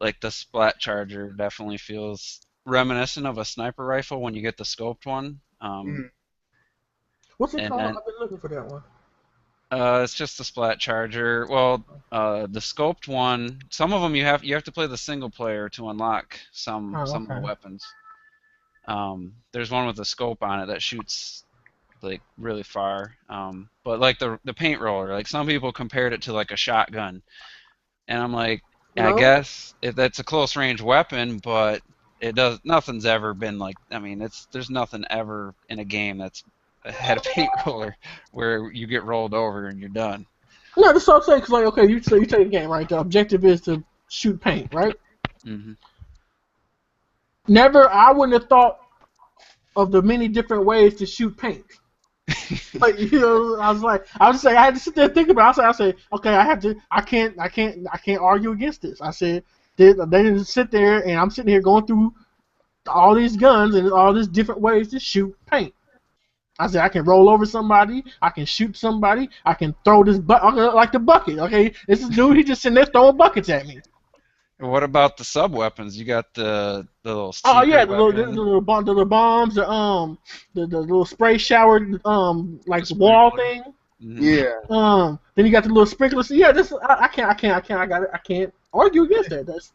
like the Splat Charger definitely feels reminiscent of a sniper rifle when you get the scoped one. Mhm. What's it And called? then I've been looking for that one. it's just the Splat Charger. Well, the scoped one, some of them you have to play the single player to unlock some Oh, of the okay. weapons. There's one with a scope on it that shoots like really far. But like the paint roller, like some people compared it to like a shotgun, and I'm like, I No. guess if that's a close range weapon, but it does nothing's ever been like. I mean, there's nothing ever in a game that's had a paint roller where you get rolled over and you're done. No, that's what I'm saying. Cause like, okay, so you take a game, right? The objective is to shoot paint, right? Hmm. Never, I wouldn't have thought of the many different ways to shoot paint. Like, you know, I was saying, I had to sit there and think about it. I said, okay, I can't argue against this. I said, they didn't sit there, and I'm sitting here going through all these guns and all these different ways to shoot paint. I said, I can roll over somebody, I can shoot somebody, I can throw this like the bucket. Okay, this is dude, he just sitting there throwing buckets at me. What about the sub weapons? You got the little Oh yeah, secret weapon. the little bombs, the little spray shower, like The wall sprinkler. thing. Mhm. Yeah. Then you got the little sprinklers. Yeah, this I can't argue against that. That's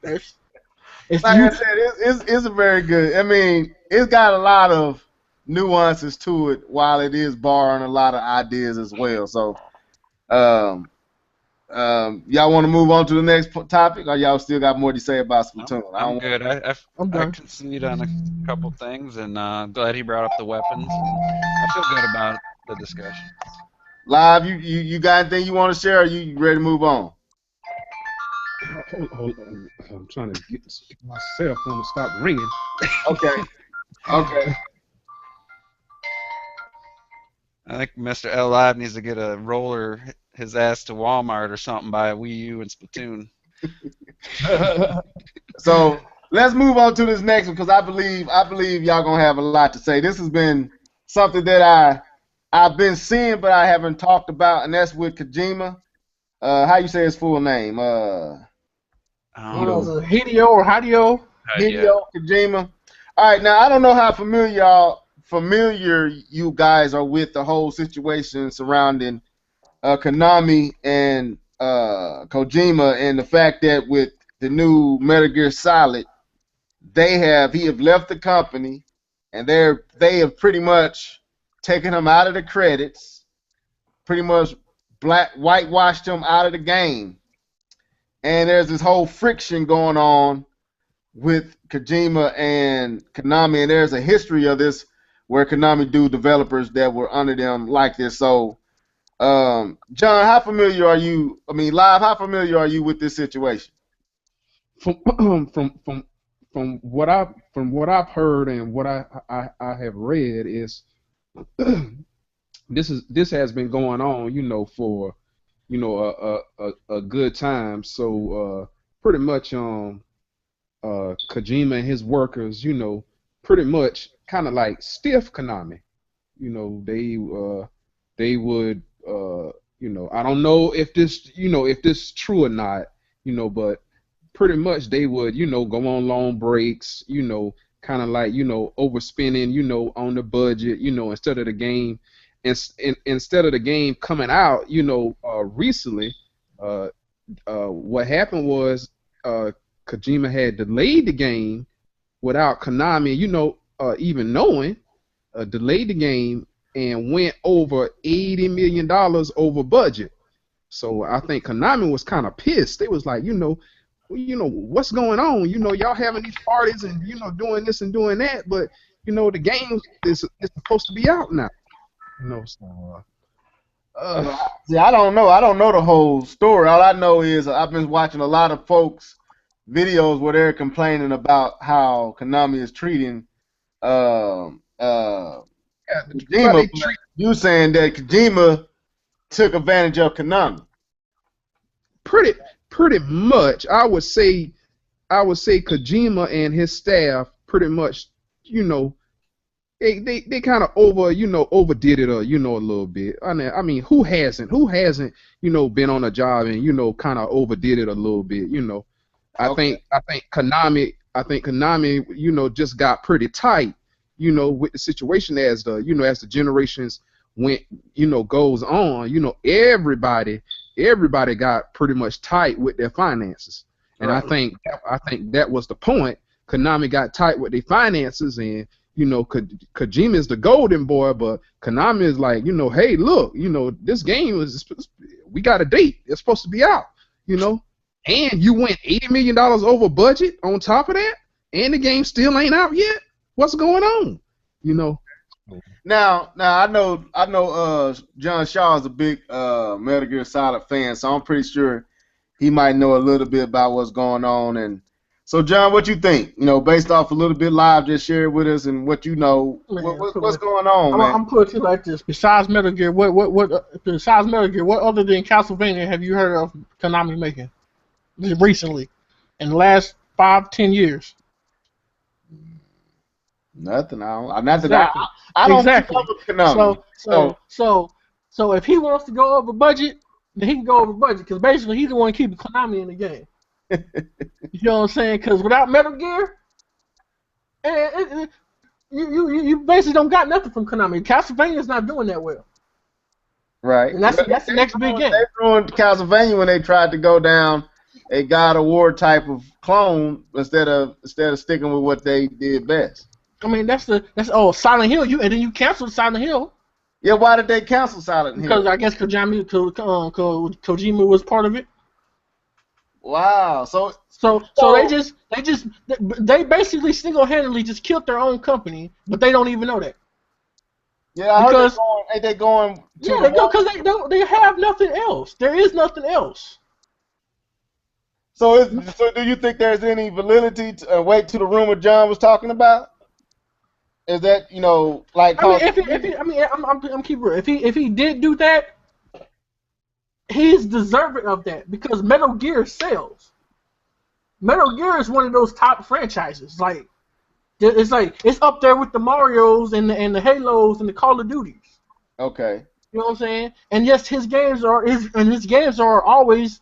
it's Like I you. said, it's a very good. I mean, it's got a lot of nuances to it, while it is borrowing a lot of ideas as well. So, um, y'all want to move on to the next topic, or y'all still got more to say about Splatoon? I I'm don't. good. I'm I done. concede on a couple things, and I'm glad he brought up the weapons, and I feel good about the discussion. Live, you got anything you want to share? Or you ready to move on? Hold on. I'm trying to get my cell phone to stop ringing. Okay. Okay. I think Mr. L Live needs to get a roller his ass to Walmart or something, buy a Wii U and Splatoon. So let's move on to this next one, because I believe y'all gonna have a lot to say. This has been something that I've been seeing, but I haven't talked about, and that's with Kojima. How you say his full name? Hideo or Hideo. Yeah. Hideo Kojima. All right, now I don't know how familiar you guys are with the whole situation surrounding Konami and Kojima, and the fact that with the new Metal Gear Solid, he have left the company, and they have pretty much taken him out of the credits, pretty much whitewashed him out of the game, and there's this whole friction going on with Kojima and Konami, and there's a history of this where Konami do developers that were under them like this. So, John, how familiar are you? I mean, Live, how familiar are you with this situation? From what I've heard and what I have read is this has been going on, for a good time. So pretty much Kojima and his workers, pretty much kind of like stiff Konami. They would I don't know if this is true or not, but pretty much they would go on long breaks, kind of like overspending, on the budget, instead of the game. Instead of the game coming out, recently, what happened was Kojima had delayed the game without Konami, even knowing, delayed the game and went over $80 million over budget. So I think Konami was kind of pissed. They was like, what's going on? Y'all having these parties and doing this and doing that, but the game is supposed to be out now. So See, I don't know. I don't know the whole story. All I know is I've been watching a lot of folks' videos where they're complaining about how Konami is treating um uh yeah, but Kojima. they But treat you saying that Kojima took advantage of Konami? pretty pretty much. I would say Kojima and his staff pretty much, you know, they kind of overdid it a little bit. I mean, who hasn't been on a job and kind of overdid it a little bit. I Okay. think I think Konami just got pretty tight, with the situation as the generations went goes on. Everybody got pretty much tight with their finances, and I Right. think that was the point. Konami got tight with their finances, and Kojima is the golden boy, but Konami is like, hey, look, this game we got a date. It's supposed to be out, you know, and you went $80 million over budget on top of that, and the game still ain't out yet. What's going on? You know, Now I know John Shaw is a big Metal Gear Solid fan, so I'm pretty sure he might know a little bit about what's going on. And so, John, what you think? Based off a little bit live, just share it with us and what you know. Man, What's going on, man? I'm putting it like this. Besides Metal Gear, besides Metal Gear, what other than Castlevania have you heard of Konami making recently in the last 5-10 years? Nothing. Not that Exactly. I don't keep Exactly. up with Konami. So if he wants to go over budget, then he can go over budget because basically he's the one keeping Konami in the game. You know what I'm saying? Because without Metal Gear, you basically don't got nothing from Konami. Castlevania's not doing that well, Right. and that's the next big game. They ruined Castlevania when they tried to go down a God of War type of clone instead of sticking with what they did best. I mean, that's Silent Hill. And then you canceled Silent Hill Yeah, why did they cancel Silent because Hill? I guess Kojima was part of it. Wow. So So they basically single-handedly just killed their own company, but they don't even know that. yeah, I heard Because ain't they going to yeah, they go because they have nothing else. There is nothing else. So do you think there's any validity to wait to the rumor John was talking about? Is that like? I mean, I'm keeping real. If he did do that, he's deserving of that because Metal Gear sells. Metal Gear is one of those top franchises. It's up there with the Marios and the Halos and the Call of Duties. Okay. You know what I'm saying? And yes, his games are always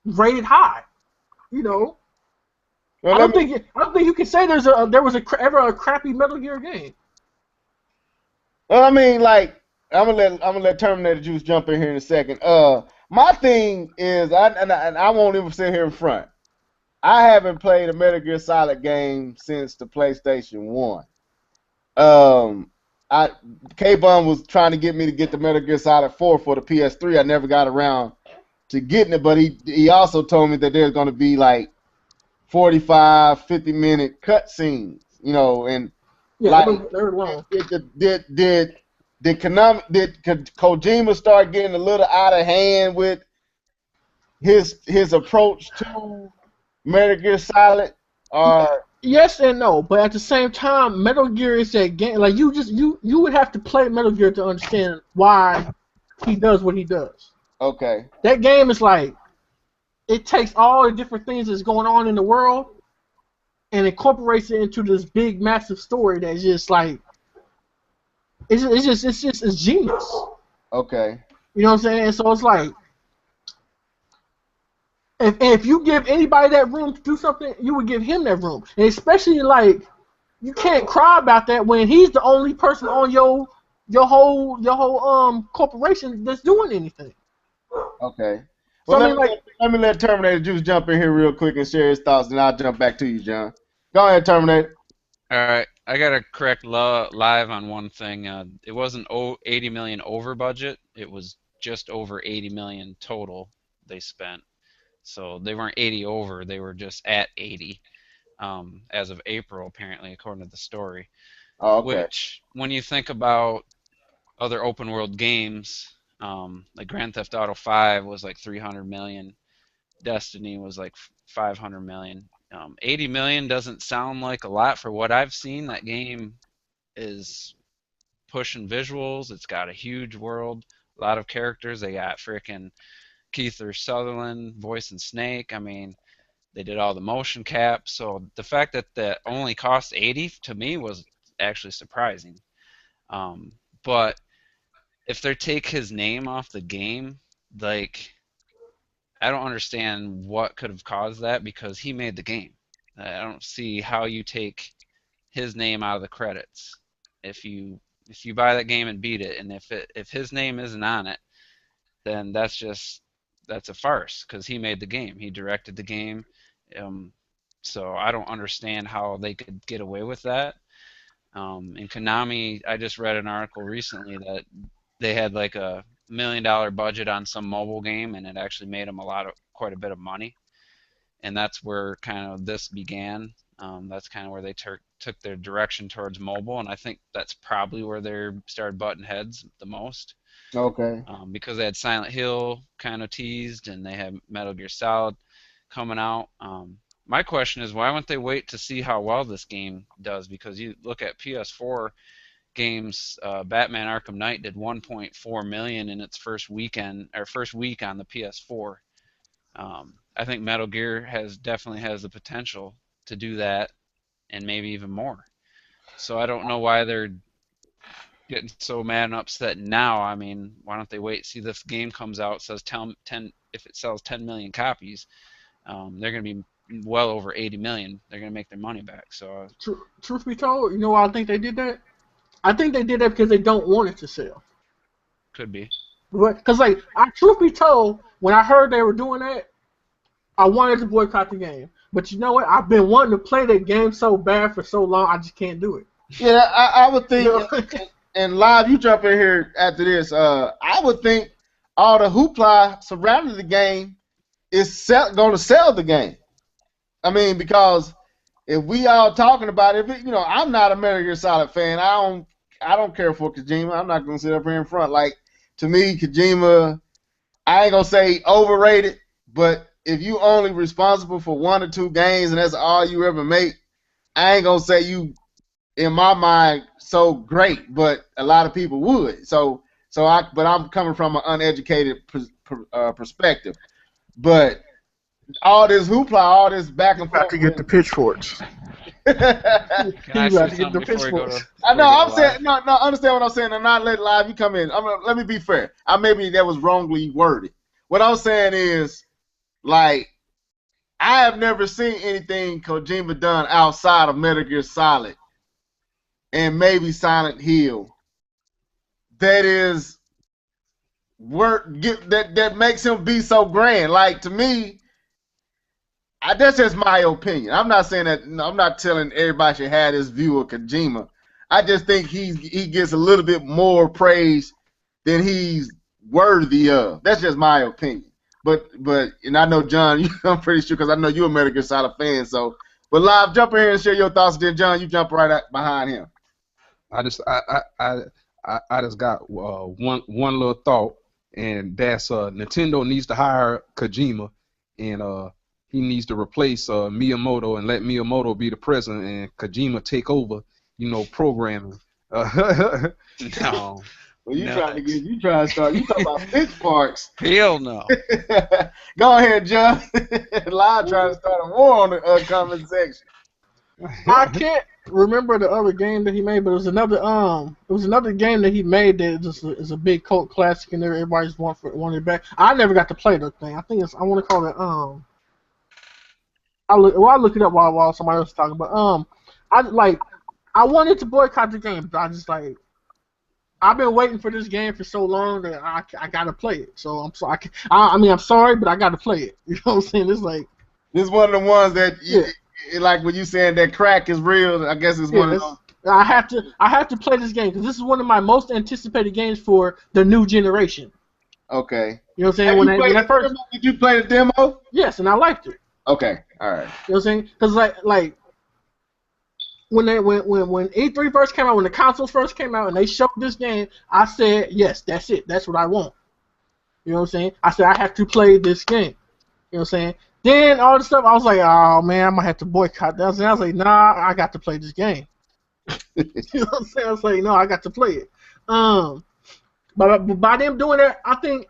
rated high. Well, I don't think you can say there was ever a crappy Metal Gear game. Well, I mean, like I'm gonna let Terminator Juice jump in here in a second. My thing is, I won't even sit here in front. I haven't played a Metal Gear Solid game since the PlayStation 1. I K-Bum was trying to get me to get the Metal Gear Solid 4 for the PS3. I never got around to getting it, but he also told me that there's going to be like 45, 50-minute cutscenes, and Yeah, they're long. did Kojima start getting a little out of hand with his approach to Metal Gear Solid, or Yes and no, but at the same time, Metal Gear is that game. Like you would have to play Metal Gear to understand why he does what he does. okay, That game is like it takes all the different things that's going on in the world and incorporates it into this big, massive story that's just like it's genius. okay, You know what I'm saying? So it's like if you give anybody that room to do something, you would give him that room. And especially like you can't cry about that when he's the only person on your whole corporation that's doing anything. okay. So Well, I mean like let me let Terminator Juice jump in here real quick and share his thoughts, and I'll jump back to you, John. Go ahead, Terminator. All right, I gotta correct live on one thing. It wasn't 80 million over budget. It was just over 80 million total they spent. So they weren't 80 over. They were just at 80 as of April, apparently, according to the story. Oh, okay. which when you think about other open world games, like Grand Theft Auto 5 was like 300 million, Destiny was like 500 million. 80 million doesn't sound like a lot for what I've seen. That game is pushing visuals. It's got a huge world, a lot of characters. They got frickin' Keith Sutherland voicing Snake. I mean, they did all the motion caps. So the fact that that only cost 80 to me was actually surprising. Um, but if they take his name off the game, like I don't understand what could have caused that because he made the game. I don't see how you take his name out of the credits if you buy that game and beat it, and if his name isn't on it, then that's a farce because he made the game, he directed the game. Um, so I don't understand how they could get away with that. And Konami, I just read an article recently that they had like a $1 million budget on some mobile game, and it actually made them quite a bit of money. And that's where kind of this began. That's kind of where they took their direction towards mobile, and I think that's probably where they started butting heads the most. Okay. Because they had Silent Hill kind of teased, and they had Metal Gear Solid coming out. My question is, why wouldn't they wait to see how well this game does? Because you look at PS4 games, Batman Arkham Knight did 1.4 million in its first week on the PS4. I think Metal Gear definitely has the potential to do that, and maybe even more. So I don't know why they're getting so mad and upset now. I mean, why don't they wait? See, this game comes out, says 10, if it sells 10 million copies, they're going to be well over 80 million. They're going to make their money back. So Truth be told, you know why I think they did that? I think they did that because they don't want it to sell. could be. Because, like, truth be told, when I heard they were doing that, I wanted to boycott the game. But you know what? I've been wanting to play that game so bad for so long, I just can't do it. Yeah, I would think, You know? and Live, you jump in here after this. I would think all the hoopla surrounding the game is going to sell the game. I mean, because if we all talking about it, I'm not a Metal Gear Solid fan. I don't care for Kojima. I'm not going to sit up here in front. Like, to me, Kojima, I ain't going to say overrated, but if you only responsible for 1 or 2 games and that's all you ever make, I ain't going to say you, in my mind, so great, but a lot of people would. But I'm coming from an uneducated perspective. But all this hoopla, all this back and forth. About to get the pitchforks. Can I He's about say to get something the before we go to? pitchforks. I know. before we I'm go saying live? no. Understand what I'm saying. I'm not letting Live you come in. Let me be fair. Maybe that was wrongly worded. What I'm saying is, like, I have never seen anything Kojima done outside of Metal Gear Solid and maybe Silent Hill that is that makes him be so grand. Like, to me, that's just my opinion. I'm not saying that. I'm not telling everybody should have this view of Kojima. I just think he gets a little bit more praise than he's worthy of. That's just my opinion. But and I know, John, I'm pretty sure because I know you're a Metal Gear Solid fan. So, but Live, jump in here and share your thoughts. Then, John, you jump right behind him. I just got one little thought, and that's Nintendo needs to hire Kojima, and he needs to replace Miyamoto and let Miyamoto be the president and Kojima take over, programming. No. Well, you No. trying to start. You talking about pitchforks? Hell no. Go ahead, John. Live trying to start a war on the comment section. I can't remember the other game that he made, but it was another game that he made that is a big cult classic, and everybody's wanting it back. I never got to play the thing. I think I want to call it I'll look it up while somebody else is talking. But I wanted to boycott the game, but I just I've been waiting for this game for so long that I gotta play it. So I'm sorry. I'm sorry, but I gotta play it. You know what I'm saying? It's like this is one of the ones that like when you saying that crack is real. I guess it's one of those. I have to play this game because this is one of my most anticipated games for the new generation. Okay. You know what I'm saying? Did you play the demo? Yes, and I liked it. Okay. All right. You know what I'm saying? Because when E3 first came out, when the consoles first came out, and they showed this game, I said, yes, that's it. That's what I want. You know what I'm saying? I said I have to play this game. You know what I'm saying? Then all the stuff, I was like, oh man, I might have to boycott that. I was like, nah, I got to play this game. You know what I'm saying? I was like, no, I got to play it. But by them doing that, I think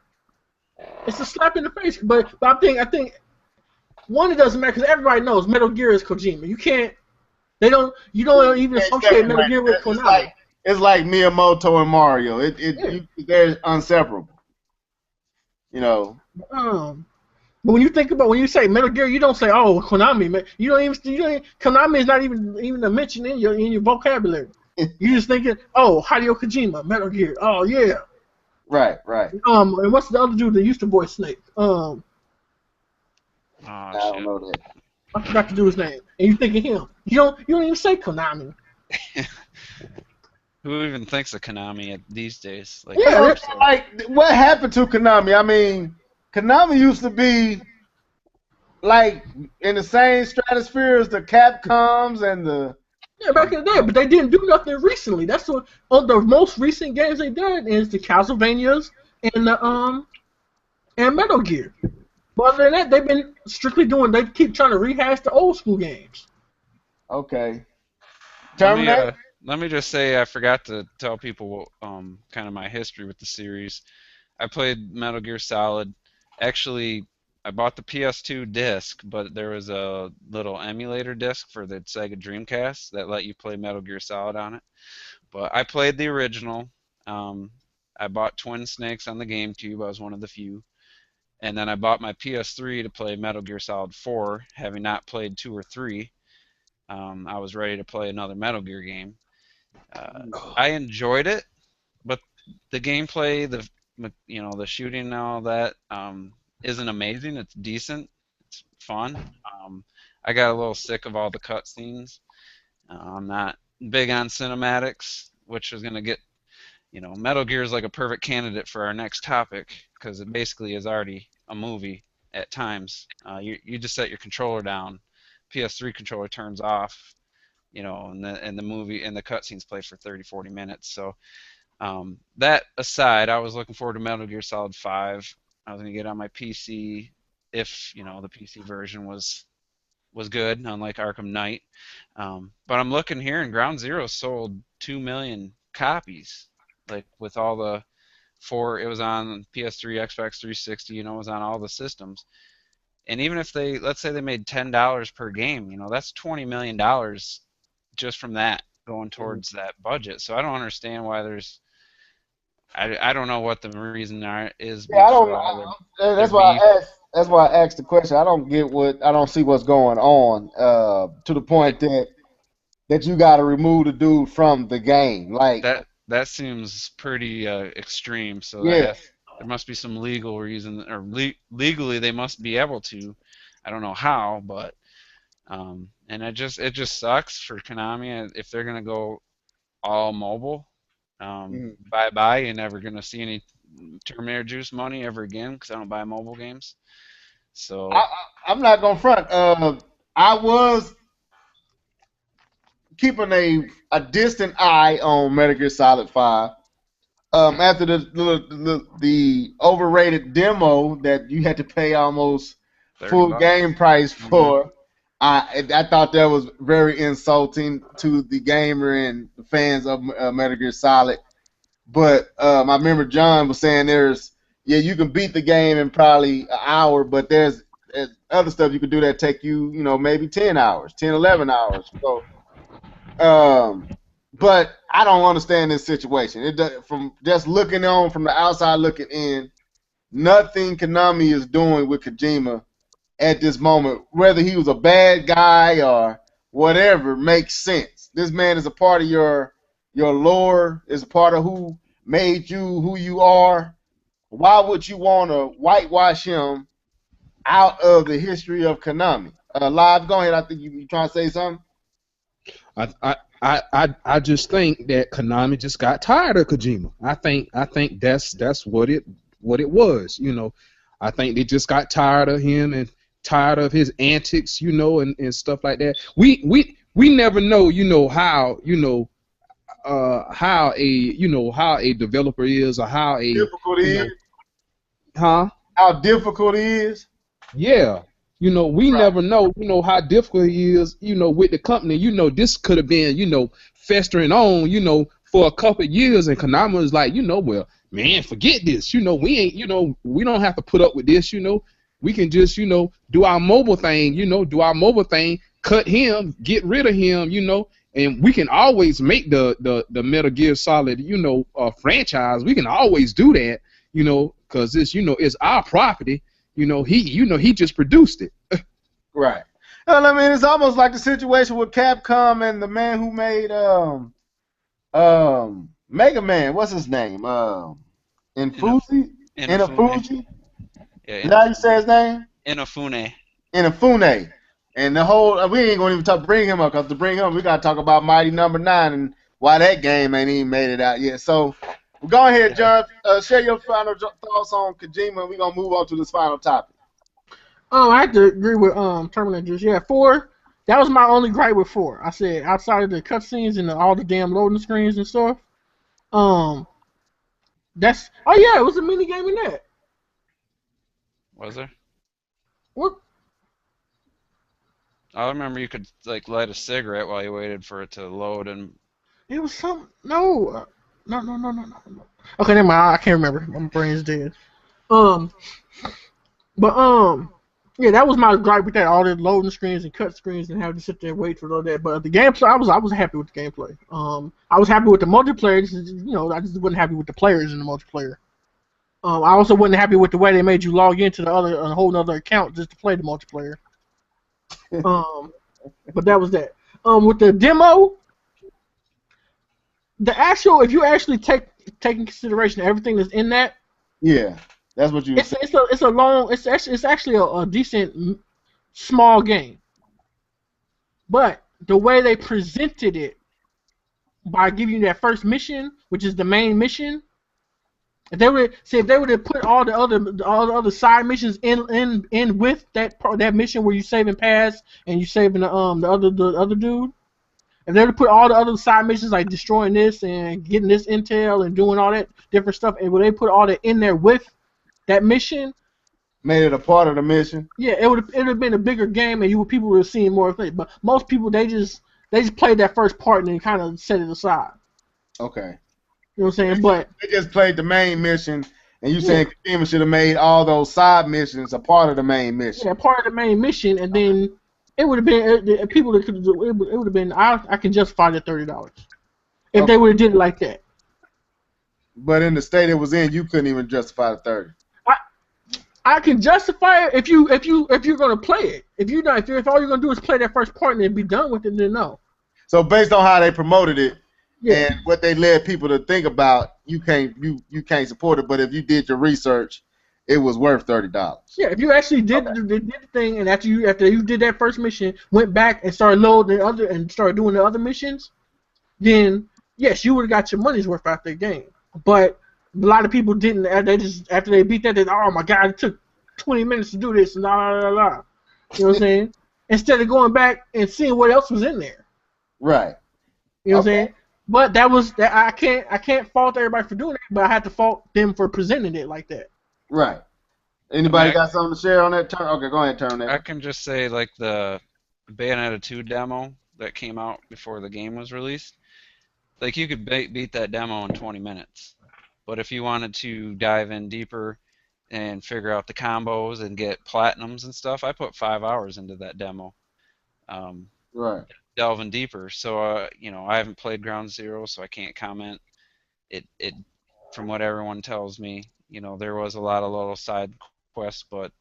it's a slap in the face. But I think one, it doesn't matter because everybody knows Metal Gear is Kojima. You don't even associate Metal Gear with Konami. It's like Miyamoto and Mario. They're inseparable. You know. But when you say Metal Gear, you don't say, oh, Konami. Konami is not even a mention in your vocabulary. You're just thinking, oh, Hideo Kojima, Metal Gear. Oh yeah. Right. And what's the other dude that used to voice Snake? I don't know that. I forgot to do his name. And you think of him. You don't even say Konami. Who even thinks of Konami these days? Like, what happened to Konami? I mean, Konami used to be like in the same stratosphere as the Capcoms and the. Yeah, back in the day, but they didn't do nothing recently. That's what the most recent games they did is the Castlevanias and the and Metal Gear. But other than that, they've been strictly they keep trying to rehash the old school games. Okay. Let me just say I forgot to tell people kind of my history with the series. I played Metal Gear Solid. Actually, I bought the PS2 disc, but there was a little emulator disc for the Sega Dreamcast that let you play Metal Gear Solid on it. But I played the original. I bought Twin Snakes on the GameCube. I was one of the few. And then I bought my PS3 to play Metal Gear Solid 4, having not played 2 or 3. I was ready to play another Metal Gear game. I enjoyed it, but the gameplay, the shooting and all that, isn't amazing. It's decent. It's fun. I got a little sick of all the cutscenes. I'm not big on cinematics, which is going to get, Metal Gear is like a perfect candidate for our next topic because it basically is already a movie at times. You just set your controller down, PS3 controller turns off, and the movie and the cutscenes play for 30-40 minutes. So that aside, I was looking forward to Metal Gear Solid 5. I was going to get on my PC if, the PC version was good, unlike Arkham Knight. But I'm looking here, and Ground Zero sold 2 million copies. Like, with all the it was on PS3, Xbox 360, it was on all the systems. And even if let's say they made $10 per game, that's $20 million just from that going towards that budget. So I don't understand why there's I don't know what the reason is. Yeah, I don't know. That's why I asked the question. I don't see what's going on to the point that you got to remove the dude from the game. Like that seems pretty extreme. So yeah. There must be some legal reason, or legally they must be able to. I don't know how, but and it just sucks for Konami if they're gonna go all mobile. Bye. You're never gonna see any Terminator Juice money ever again because I don't buy mobile games. So I'm not gonna front. I was keeping a distant eye on Metal Gear Solid 5. After the overrated demo that you had to pay almost full game price for, I thought that was very insulting to the gamer and the fans of Metal Gear Solid. But I remember John was saying you can beat the game in probably an hour, but there's other stuff you can do that take you, maybe 10 hours, 10, 11 hours. So, but I don't understand this situation. From just looking on from the outside looking in, nothing Konami is doing with Kojima at this moment, whether he was a bad guy or whatever, makes sense. This man is a part of your lore, is a part of who made you who you are. Why would you want to whitewash him out of the history of Konami? Live, go ahead. I think you trying to say something. I just think that Konami just got tired of Kojima. I think that's what it was. I think they just got tired of him and tired of his antics, and stuff like that. we never know, how, how a developer is, or how Difficult it is. huh? How difficult it is. Yeah. We Right. never know, how difficult it is, with the company. This could have been, festering on, for a couple of years, and Konami was like, well, man, forget this. We ain't, we don't have to put up with this, We can just, do our mobile thing, cut him, get rid of him, and we can always make the Metal Gear Solid, franchise. We can always do that, because it's, it's our property. He just produced it. Right. Well, I mean, it's almost like the situation with Capcom and the man who made Mega Man. What's his name? Infuji. Inafuji. Yeah, Is that how you say his name? Inafune. Inafune. And the whole, we ain't gonna even bring him up, because to bring him, we gotta talk about Mighty Number 9 and why that game ain't even made it out yet. So, go ahead, John. Share your final thoughts on Kojima, and we're gonna move on to this final topic. I have to agree with Terminator Juice. Yeah, 4. That was my only gripe with 4. I said outside of the cutscenes and all the damn loading screens and stuff. That's it was a mini game in that. Was there? What? I remember you could like light a cigarette while you waited for it to load, and It was some no. Okay, never mind. I can't remember. My brain's dead. Yeah, that was my gripe with that. All the loading screens and cut screens and having to sit there and wait for all that. But the gameplay, I was happy with the gameplay. I was happy with the multiplayer. I just wasn't happy with the players in the multiplayer. I also wasn't happy with the way they made you log into a whole other account just to play the multiplayer. But that was that. With the demo, if you actually take in consideration everything that's in that. Yeah. That's what you. It's actually a decent small game, but the way they presented it by giving you that first mission, which is the main mission, if they would have put all the other side missions in with that mission where you saving pass and you saving the other dude, if they would have put all the other side missions like destroying this and getting this intel and doing all that different stuff, and when they put all that in there with that mission, made it a part of the mission. Yeah, it would have been a bigger game, and people would have seen more of it. But most people they just played that first part and then kind of set it aside. Okay. You know what I'm saying? But they just played the main mission, and you saying Kojima should have made all those side missions a part of the main mission. Yeah, part of the main mission, and then it would have been people that could. It would have been. I can justify that $30 if they would have did it like that. But in the state it was in, you couldn't even justify the 30. I can justify it if you're gonna play it. If all you're gonna do is play that first part and then be done with it, then no. So based on how they promoted it and what they led people to think about, you can't support it. But if you did your research, it was worth $30. Yeah, if you actually did the thing, and after you did that first mission, went back and started loading and started doing the other missions, then yes, you would have got your money's worth out of the game. But a lot of people didn't. They just after they beat that, oh my god, it took 20 minutes to do this and blah blah blah. You know what I'm saying? Instead of going back and seeing what else was in there. Right. You know what I'm saying? But that I can't fault everybody for doing it, but I had to fault them for presenting it like that. Right. Anybody got something to share on that? Okay, go ahead, turn that. I can just say like the Bayonetta 2 demo that came out before the game was released. Like you could beat that demo in 20 minutes. But if you wanted to dive in deeper and figure out the combos and get platinums and stuff, I put 5 hours into that demo. Right. Delving deeper. So, I haven't played Ground Zero, so I can't comment. It from what everyone tells me, there was a lot of little side quests, but,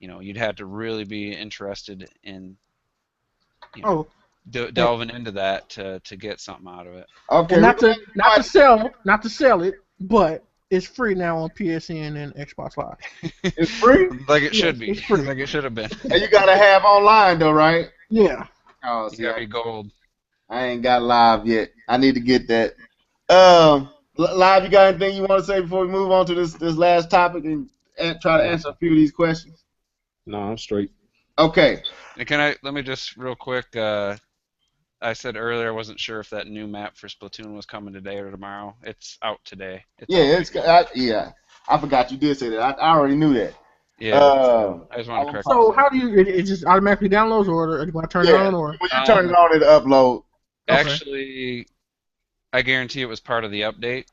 you'd have to really be interested in, delving into that to get something out of it. Okay. And not to sell it, but it's free now on PSN and Xbox Live. It's free? Like it should be. It's free. Like it should have been. And you gotta have online though, right? Yeah. Oh, You gotta be gold. I ain't got live yet. I need to get that. Live, you got anything you want to say before we move on to this last topic and try to answer a few of these questions? No, I'm straight. Okay. And let me just real quick, I said earlier I wasn't sure if that new map for Splatoon was coming today or tomorrow. It's out today. It's Yeah, out it's right now. yeah. I forgot you did say that. I already knew that. Yeah, Uh, I just I wanted to was correct So myself. how do you? It just automatically downloads, or do you want to turn it yeah. on, or? When you turn it on, it upload. Okay. Actually, I guarantee it was part of the update.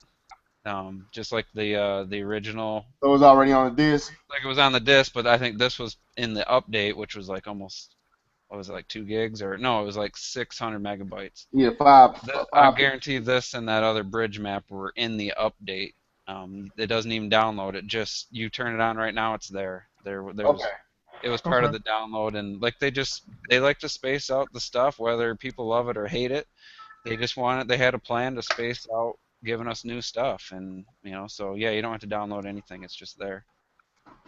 Just like the original, So it's already on the disc. like it was on the disc, but I think this was in the update, which was like almost, what was it, like 2 gigs, or no, it was like 600 megabytes. Yeah, five, I five. guarantee this and that other bridge map were in the update. It doesn't even download it. Just you turn it on right now, it's there. There Okay. was it was part of Okay. the download, and like they like to space out the stuff, whether people love it or hate it. They just wanted they had a plan to space out giving us new stuff, and so yeah, you don't have to download anything. It's just there.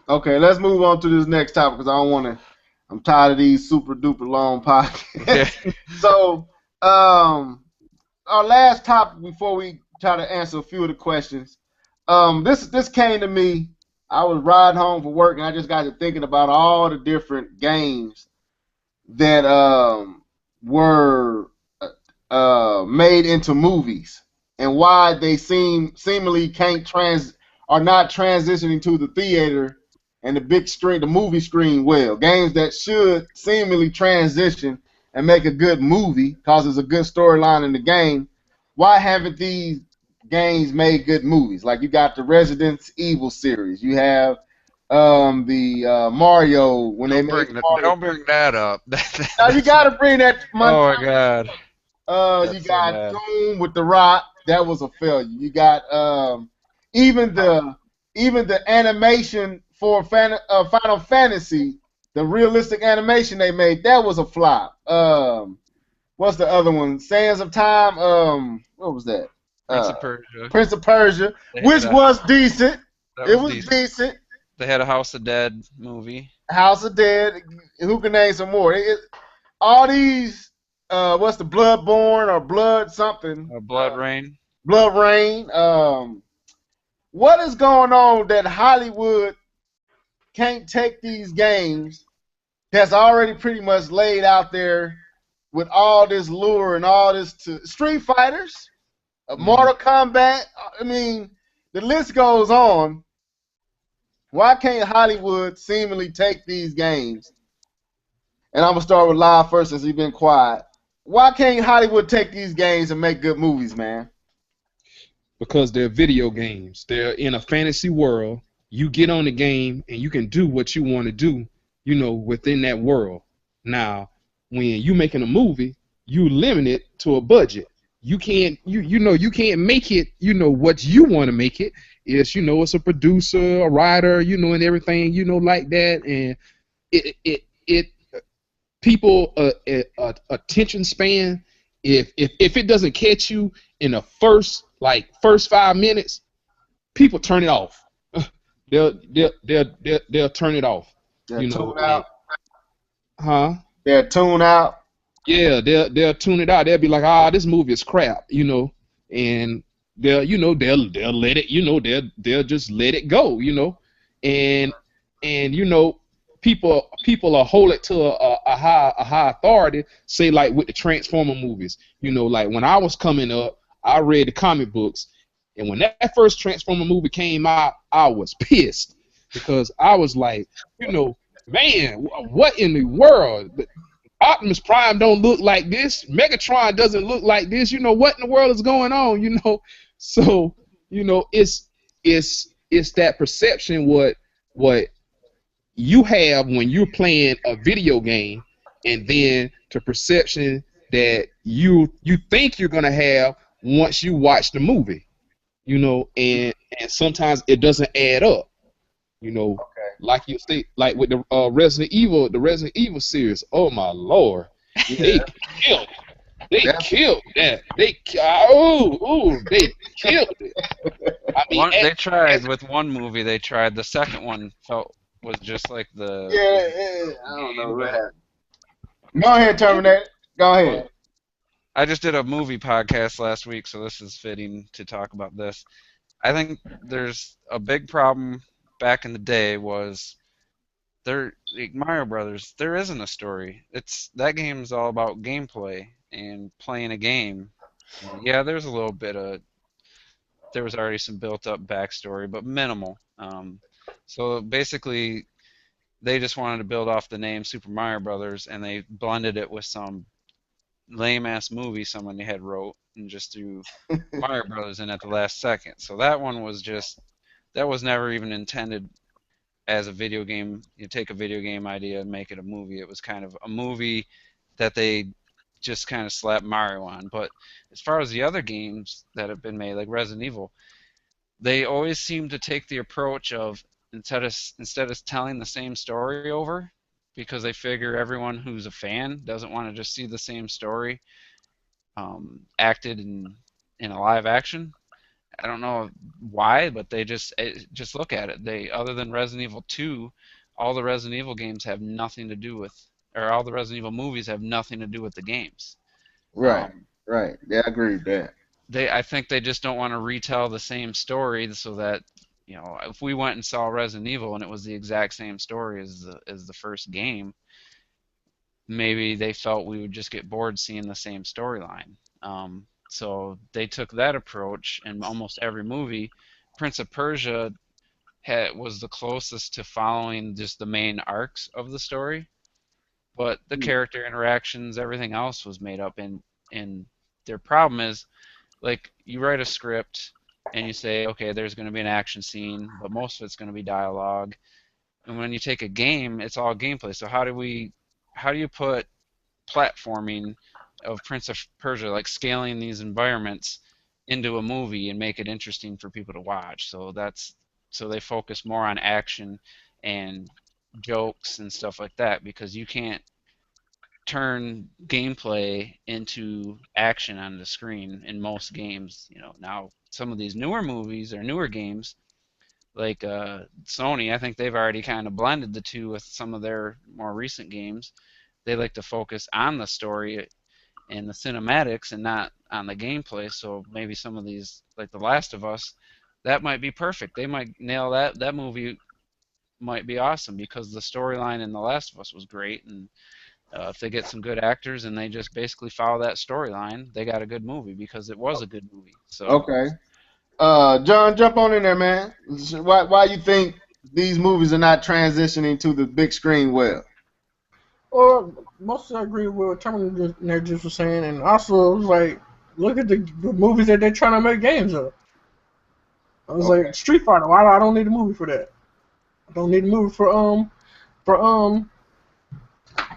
Okay, let's move on to this next topic because I don't want to. I'm tired of these super duper long Yeah. podcasts. So, our last topic before we try to answer a few of the questions. This came to me. I was riding home from work and I just got to thinking about all the different games that were made into movies and why they seemingly can't are not transitioning to the theater and the big screen, the movie screen well. Games that should seemingly transition and make a good movie because there's a good storyline in the game. Why haven't these games made good movies? Like you got the Resident Evil series, you have the Mario when they made Mario. Don't bring that up. Now you got to bring that Oh my Montana. God, You that's so got bad. Doom with the Rock. That was a failure. You got even the even the animation for Final Fantasy, the realistic animation they made, that was a flop. What's the other one? Sands of Time. What was that? Prince Uh, of Persia. Prince of Persia, They had which a was decent. that It was was decent. decent. They had a House of Dead movie. House of Dead. Who can name some more? All these. What's the Bloodborne or Blood something? Blood Rain. Blood Rain. What is going on that Hollywood can't take these games that's already pretty much laid out there with all this lure and all this to Street Fighters, Mortal Kombat. I mean, the list goes on. Why can't Hollywood seemingly take these games? And I'm gonna start with Live first since he's been quiet. Why can't Hollywood take these games and make good movies, man? Because they're video games. They're in a fantasy world. You get on the game and you can do what you want to do, within that world. Now, when you making a movie, you limit it to a budget. You can't you can't make it, what you want to make it. It's a producer, a writer, and everything, like that. And it people attention span, if it doesn't catch you in the first 5 minutes, people turn it off. They'll turn it off. They'll tune out. Huh? They'll tune out. Yeah, they'll tune it out. They'll be like, this movie is crap, and they'll let it, they'll just let it go, and people will hold it to a high authority. Say like with the Transformer movies, like when I was coming up, I read the comic books, and when that first Transformer movie came out, I was pissed because I was like, man, what in the world? Optimus Prime don't look like this. Megatron doesn't look like this. What in the world is going on? So it's that perception what you have when you're playing a video game, and then the perception that you think you're gonna have once you watch the movie. And sometimes it doesn't add up. Okay. Like you say, like with the Resident Evil series. Oh my Lord, Yeah. they killed that. They killed it. I mean, They tried with one movie. They tried. The second one was just like the. Yeah, I don't know what happened. Go ahead, Terminator. Go ahead. I just did a movie podcast last week, so this is fitting to talk about this. I think there's a big problem back in the day was like Mario Brothers. There isn't a story. That game's all about gameplay, and playing a game. And yeah, there's a little bit of there was already some built-up backstory, but minimal. So basically, they just wanted to build off the name Super Mario Brothers, and they blended it with some lame-ass movie someone had wrote and just threw Mario Brothers in at the last second. So that one was just that was never even intended as a video game. You take a video game idea and make it a movie. It was kind of a movie that they just kind of slapped Mario on. But as far as the other games that have been made, like Resident Evil, they always seem to take the approach of instead of telling the same story over, because they figure everyone who's a fan doesn't want to just see the same story acted in a live action. I don't know why, but they just look at it. They other than Resident Evil 2, all the Resident Evil games have nothing to do with, or all the Resident Evil movies have nothing to do with the games. Right, right. Yeah, I agree with that. I think they just don't want to retell the same story, so that if we went and saw Resident Evil and it was the exact same story as the first game, maybe they felt we would just get bored seeing the same storyline. So they took that approach, and almost every movie, Prince of Persia was the closest to following just the main arcs of the story, but the character interactions, everything else was made up. And their problem is, like, you write a script and you say, okay, there's going to be an action scene, but most of it's going to be dialogue. And when you take a game, it's all gameplay. So how do you put platforming of Prince of Persia, like scaling these environments, into a movie and make it interesting for people to watch? So they focus more on action and jokes and stuff like that, because you can't turn gameplay into action on the screen in most games. Now some of these newer movies or newer games, like Sony, I think they've already kind of blended the two with some of their more recent games. They like to focus on the story and the cinematics and not on the gameplay. So maybe some of these, like The Last of Us, that might be perfect. They might nail that. That movie might be awesome because the storyline in The Last of Us was great. And if they get some good actors and they just basically follow that storyline, they got a good movie because it was a good movie. So Okay. John, jump on in there, man. Why you think these movies are not transitioning to the big screen well? Or mostly I agree with what Terminator just was saying, and also it was like, look at the movies that they're trying to make games of. I was like, Street Fighter. Why I don't need a movie for that? I don't need a movie for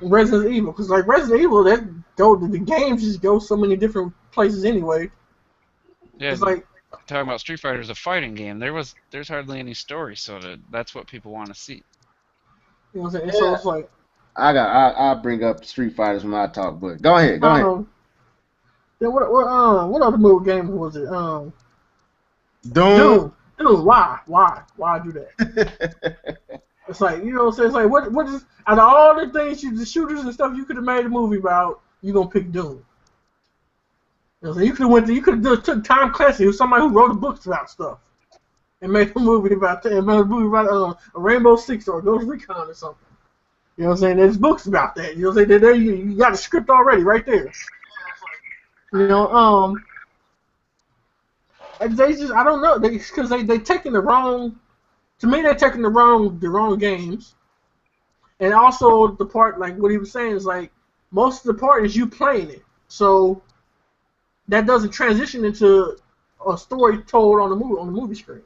Resident Evil, because like Resident Evil, the games just go so many different places anyway. Yeah, it's like talking about Street Fighter as a fighting game. There's hardly any story, so that's what people want to see. You know what I'm saying? Yeah. So it's like I'll bring up Street Fighters when I talk, but go ahead. Then what other movie game was it? Doom. Dude, why do that? It's like, you know what I'm saying? It's like, what is, out of all the things, the shooters and stuff you could have made a movie about, you gonna pick Doom. You know, so you could have just took Tom Clancy, who's somebody who wrote books about stuff, and made a movie about a Rainbow Six or Ghost Recon or something. You know what I'm saying? There's books about that. You know what I'm saying? You got a script already right there. You know, they just, I don't know, because they taking the wrong. To me, they're taking the wrong games, and also the part, like what he was saying, is like most of the part is you playing it, so that doesn't transition into a story told on the movie screen.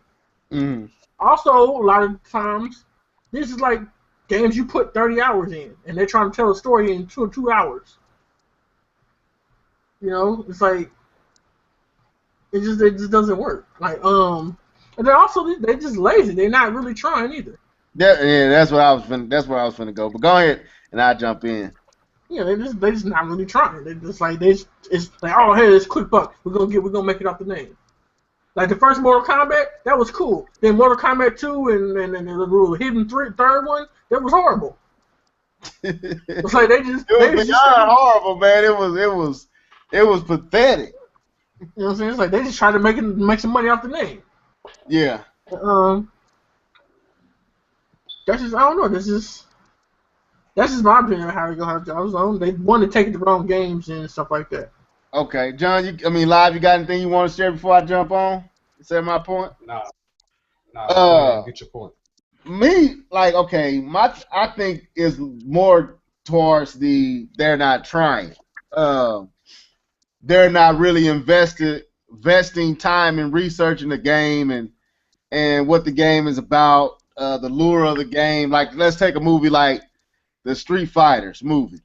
Mm. Also, a lot of times, this is like games you put 30 hours in, and they're trying to tell a story in 2 hours. You know, it's like it just doesn't work. Like and then also they're just lazy. They're not really trying either. Yeah, that's where I was finna go. But go ahead and I'll jump in. Yeah, they just not really trying. They just like it's like, oh, hey, it's quick buck. We're gonna make it off the name. Like the first Mortal Kombat, that was cool. Then Mortal Kombat 2 and the little hidden third one, that was horrible. It's like it was beyond horrible, man. It was pathetic. You know what I'm saying? It's like they just trying to make some money off the name. Yeah. That's just, I don't know. This is That's just my opinion on how they go have jobs. They want to take the wrong games and stuff like that. Okay, John. Live. You got anything you want to share before I jump on? Say my point. Nah, nah. Go ahead Uh, and get your point. Me, like, okay, I think is more towards they're not trying. Uh, they're not really investing time in researching the game and what the game is about, the lure of the game. Like, let's take a movie like the Street Fighters movie.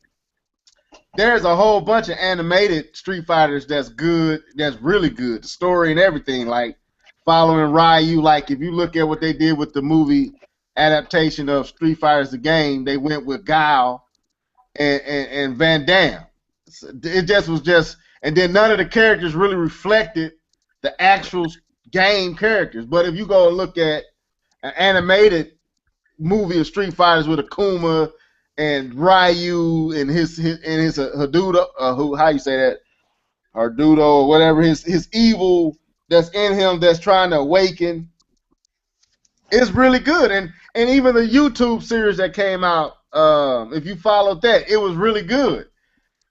There's a whole bunch of animated Street Fighters that's good, that's really good. The story and everything, like following Ryu. Like, if you look at what they did with the movie adaptation of Street Fighters the game, they went with Guile and Van Damme. It just was just, and then none of the characters really reflected the actual game characters. But if you go and look at an animated movie of Street Fighters with Akuma and Ryu and his Hadudo, how you say that, Hardudo or whatever, his evil that's in him that's trying to awaken, it's really good. And even the YouTube series that came out, if you followed that, it was really good.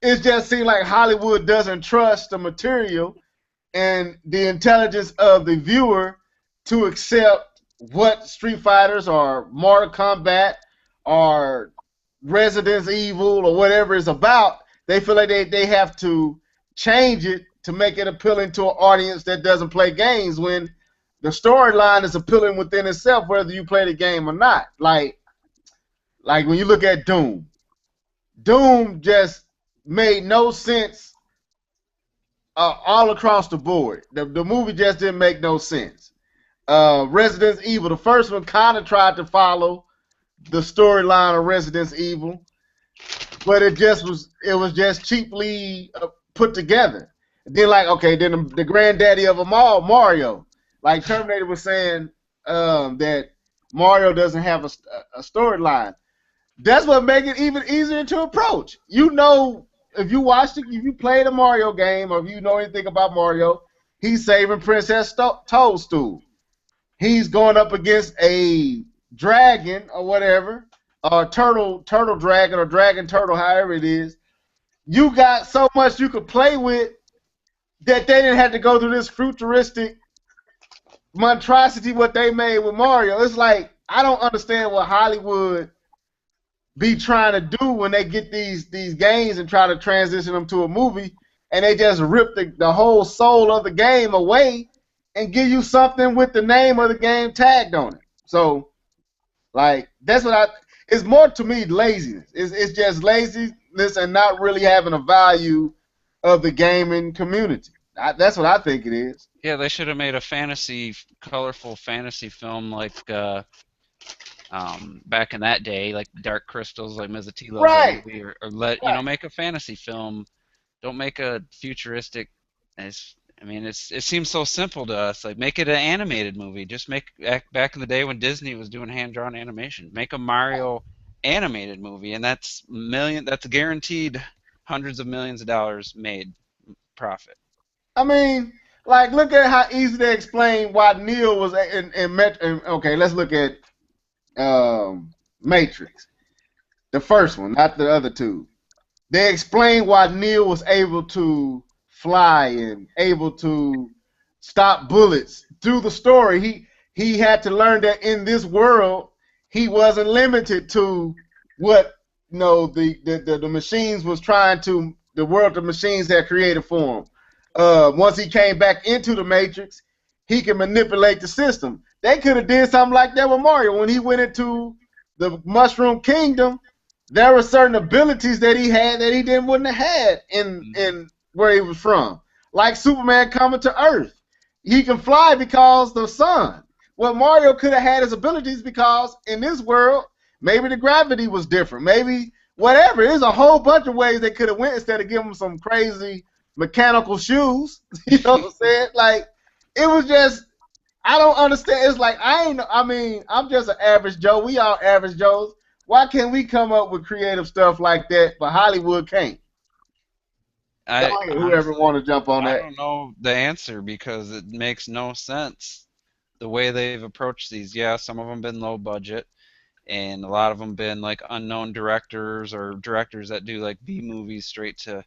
It just seemed like Hollywood doesn't trust the material and the intelligence of the viewer to accept what Street Fighters or Mortal Kombat or Resident Evil or whatever is about. They feel like they have to change it to make it appealing to an audience that doesn't play games, when the storyline is appealing within itself, whether you play the game or not. Like when you look at Doom just made no sense all across the board. The movie just didn't make no sense. Resident Evil, the first one, kind of tried to follow the storyline of Resident Evil, but it was just cheaply put together. Then, like, okay, then the granddaddy of them all, Mario. Like Terminator was saying that Mario doesn't have a storyline. That's what makes it even easier to approach. You know, if you watched it, if you played a Mario game, or if you know anything about Mario, he's saving Princess Toadstool. He's going up against a dragon or whatever, or turtle dragon or dragon turtle, however it is. You got so much you could play with that they didn't have to go through this futuristic monstrosity what they made with Mario. It's like, I don't understand what Hollywood be trying to do when they get these games and try to transition them to a movie, and they just rip the whole soul of the game away and give you something with the name of the game tagged on it. So, like, that's what it's more to me laziness. It's just laziness and not really having a value of the gaming community. That's what I think it is. Yeah, they should have made a colorful fantasy film like back in that day, like Dark Crystals, like Mizatilo, Right. movie, or make a fantasy film. Don't make a futuristic. It seems so simple to us. Like, make it an animated movie. Just back in the day when Disney was doing hand-drawn animation. Make a Mario animated movie, and that's guaranteed hundreds of millions of dollars made profit. I mean, like, look at how easy they explain why Neo was okay, let's look at Matrix. The first one, not the other two. They explain why Neo was able to fly and able to stop bullets through the story. He had to learn that in this world he wasn't limited to what the machines was trying to, the world the machines had created for him. Once he came back into the Matrix, he can manipulate the system. They could have did something like that with Mario. When he went into the Mushroom Kingdom, there were certain abilities that he had that he wouldn't have had in where he was from. Like Superman coming to Earth. He can fly because the sun. Well, Mario could have had his abilities because in this world, maybe the gravity was different. Maybe whatever. There's a whole bunch of ways they could have went instead of giving him some crazy mechanical shoes. You know what I'm saying? Like, it was just, I don't understand. It's like, I'm just an average Joe. We all average Joes. Why can't we come up with creative stuff like that, but Hollywood can't? Whoever want to jump on that. I don't know the answer because it makes no sense the way they've approached these. Yeah, some of them been low budget, and a lot of them been like unknown directors or directors that do like B movies straight to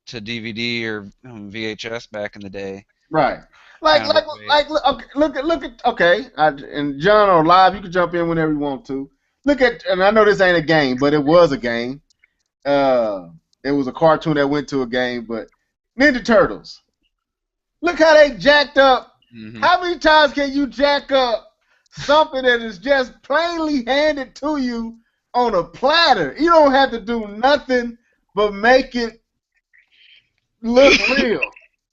DVD or VHS back in the day. Right. Like, Kind of like, a way. like, look at. Okay, and John or live, you can jump in whenever you want to. Look at, and I know this ain't a game, but it was a game. It was a cartoon that went to a game, but Ninja Turtles. Look how they jacked up. Hmm. How many times can you jack up something that is just plainly handed to you on a platter? You don't have to do nothing but make it look real.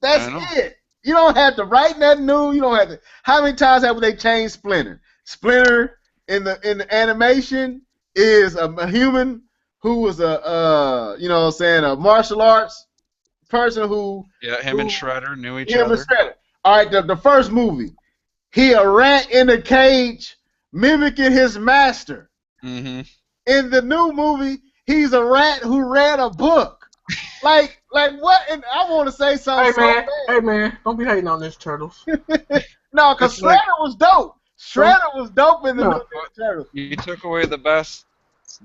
That's I know. it. You don't have to write nothing new. You don't have to. How many times have they changed Splinter? Splinter in the animation is a human who was you know what I'm saying, a martial arts person Yeah, him and who Shredder knew each him and other. Shredder. All right, the first movie, he a rat in a cage mimicking his master. Hmm. In the new movie, he's a rat who read a book. Like what? And I want to say something so bad. Hey man, don't be hating on this Turtles. No, because It's like Shredder was dope. Shredder was dope in the new No. Ninja Turtles. you took away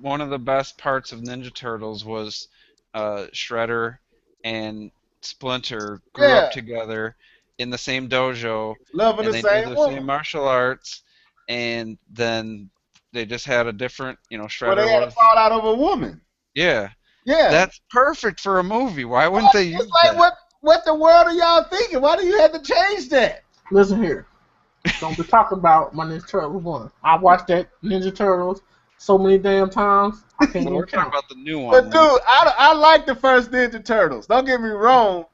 one of the best parts of Ninja Turtles was Shredder and Splinter grew Yeah, up together in the same dojo, loving and the they knew same the woman. same martial arts, and then they just had a different, Well, they Shredder had to was, fall out of a woman. yeah, Yeah. that's perfect for a movie. Why wouldn't they It's use like that? what the world are y'all thinking? Why do you have to change that? Listen here. Don't be talking about my Ninja Turtles one. I watched that Ninja Turtles so many damn times. I can't Well, even we're talking count. about the new But one. dude, I like the first Ninja Turtles. Don't get me wrong,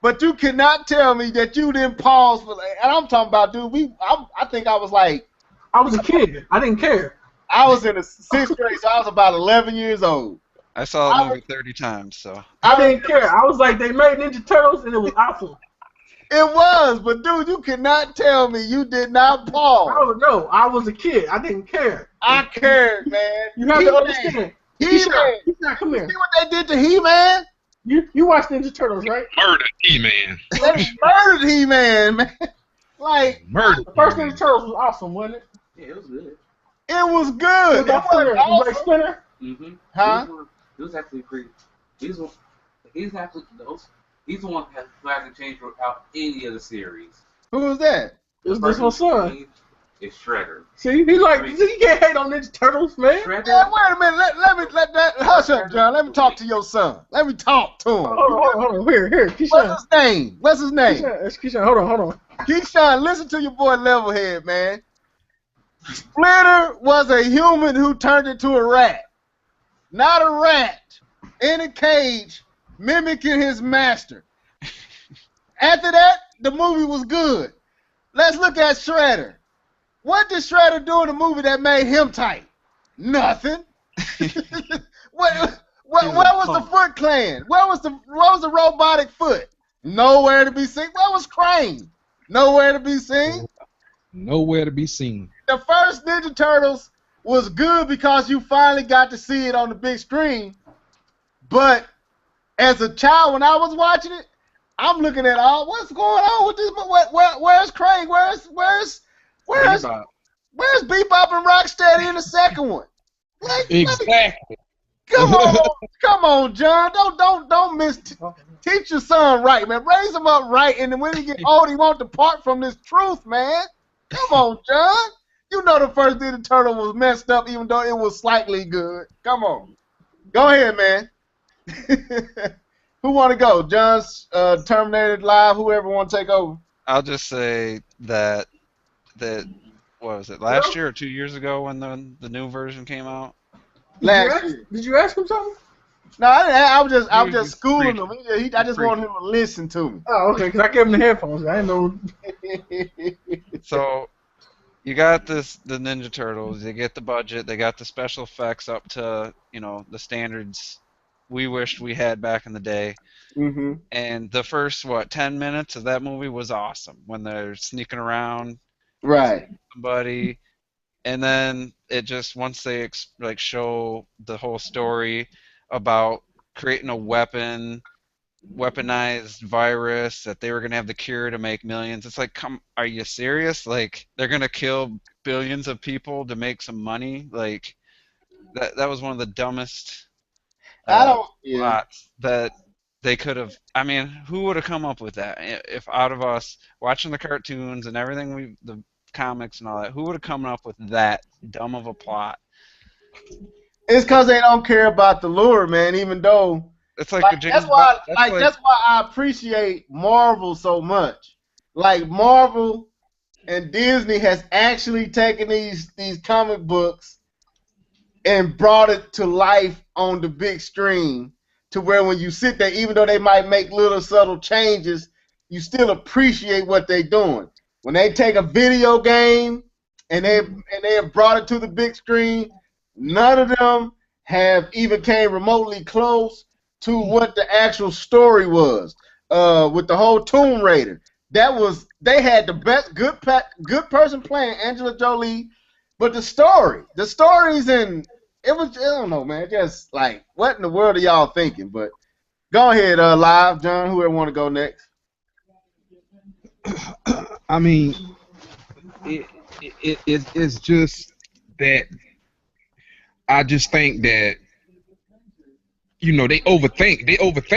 but you cannot tell me that you didn't pause for. And I'm talking about, dude. I think I was like, I was a kid. I didn't care. I was in the sixth grade, so I was about 11 years old. I saw that I, movie 30 times, so. I I didn't care. I was like, they made Ninja Turtles and it was awesome. It was, but dude, you cannot tell me you did not I pause. don't know. I was a kid. I didn't care. I cared, man. You have to He-Man. understand. He-Man. Keyshawn, come You here. see what they did to He-Man? You watched Ninja Turtles, right? Murder He-Man. They murdered He-Man, man. Like, Murder The first He-Man. Ninja Turtles was awesome, wasn't it? Yeah, it was good. it was It good. was like It Splinter. was It was like awesome. Splinter. Mm-hmm. Huh? He was actually pretty. He's one. He's actually those. He's the one who hasn't changed throughout any of the series. Who was that? It was this one's son. It's Shredder. See, he like, see, you can't hate on Ninja Turtles, man. Shredder. Yeah, wait a minute. Let that hush up, John. Let me talk to your son. Let me talk to him. Hold on. Here, Keyshawn. What's his name? What's his name? Keyshawn, hold on. Keyshawn, listen to your boy Levelhead, man. Splinter was a human who turned into a rat. Not a rat in a cage mimicking his master. After that, the movie was good. Let's look at Shredder. What did Shredder do in the movie that made him tight? Nothing. Where was the Foot Clan? Where was the robotic foot? Nowhere to be seen. Where was Crane? Nowhere to be seen. Nowhere to be seen. The first Ninja Turtles was good because you finally got to see it on the big screen. But as a child, when I was watching it, I'm looking at what's going on with this? Where's Crane? Where's Bebop. Bebop and Rocksteady in the second one? Like, Exactly. come on, John. Don't teach your son right, man. Raise him up right, and then when he get old, he won't depart from this truth, man. Come on, John. You know the first Ninja Turtle was messed up, even though it was slightly good. Come on. Go ahead, man. Who want to go? John's Terminator Live, whoever want to take over. I'll just say that what was it, last year or 2 years ago when the new version came out? Last year. Did you ask him something? No, I was You just schooling him. preaching. I just wanted him to listen to me. Oh, okay, because I gave him the headphones. I didn't know. So you got the Ninja Turtles, they get the budget, they got the special effects up to, the standards we wished we had back in the day. Mm-hmm. And the first 10 minutes of that movie was awesome when they're sneaking around Right. somebody, and then it just once they show the whole story about creating a weapon weaponized virus that they were gonna have the cure to make millions. It's like, come, are you serious? Like they're gonna kill billions of people to make some money? Like that was one of the dumbest I don't. Yeah. plots that they could have. I mean, who would have come up with that? If out of us watching the cartoons and everything, the comics and all that, who would have come up with that dumb of a plot? It's because they don't care about the lure, man. Even though, It's like like, a James Bond. That's like that's why I appreciate Marvel so much. Like Marvel and Disney has actually taken these comic books and brought it to life on the big screen to where when you sit there, even though they might make little subtle changes, you still appreciate what they're doing. When they take a video game and they have brought it to the big screen, none of them have even came remotely close to what the actual story was. With the whole Tomb Raider, they had the best good person playing Angela Jolie, but the stories and it was, I don't know, man. Just like, what in the world are y'all thinking? But go ahead, live, John. Whoever want to go next. I mean, it's just that I just think that they overthink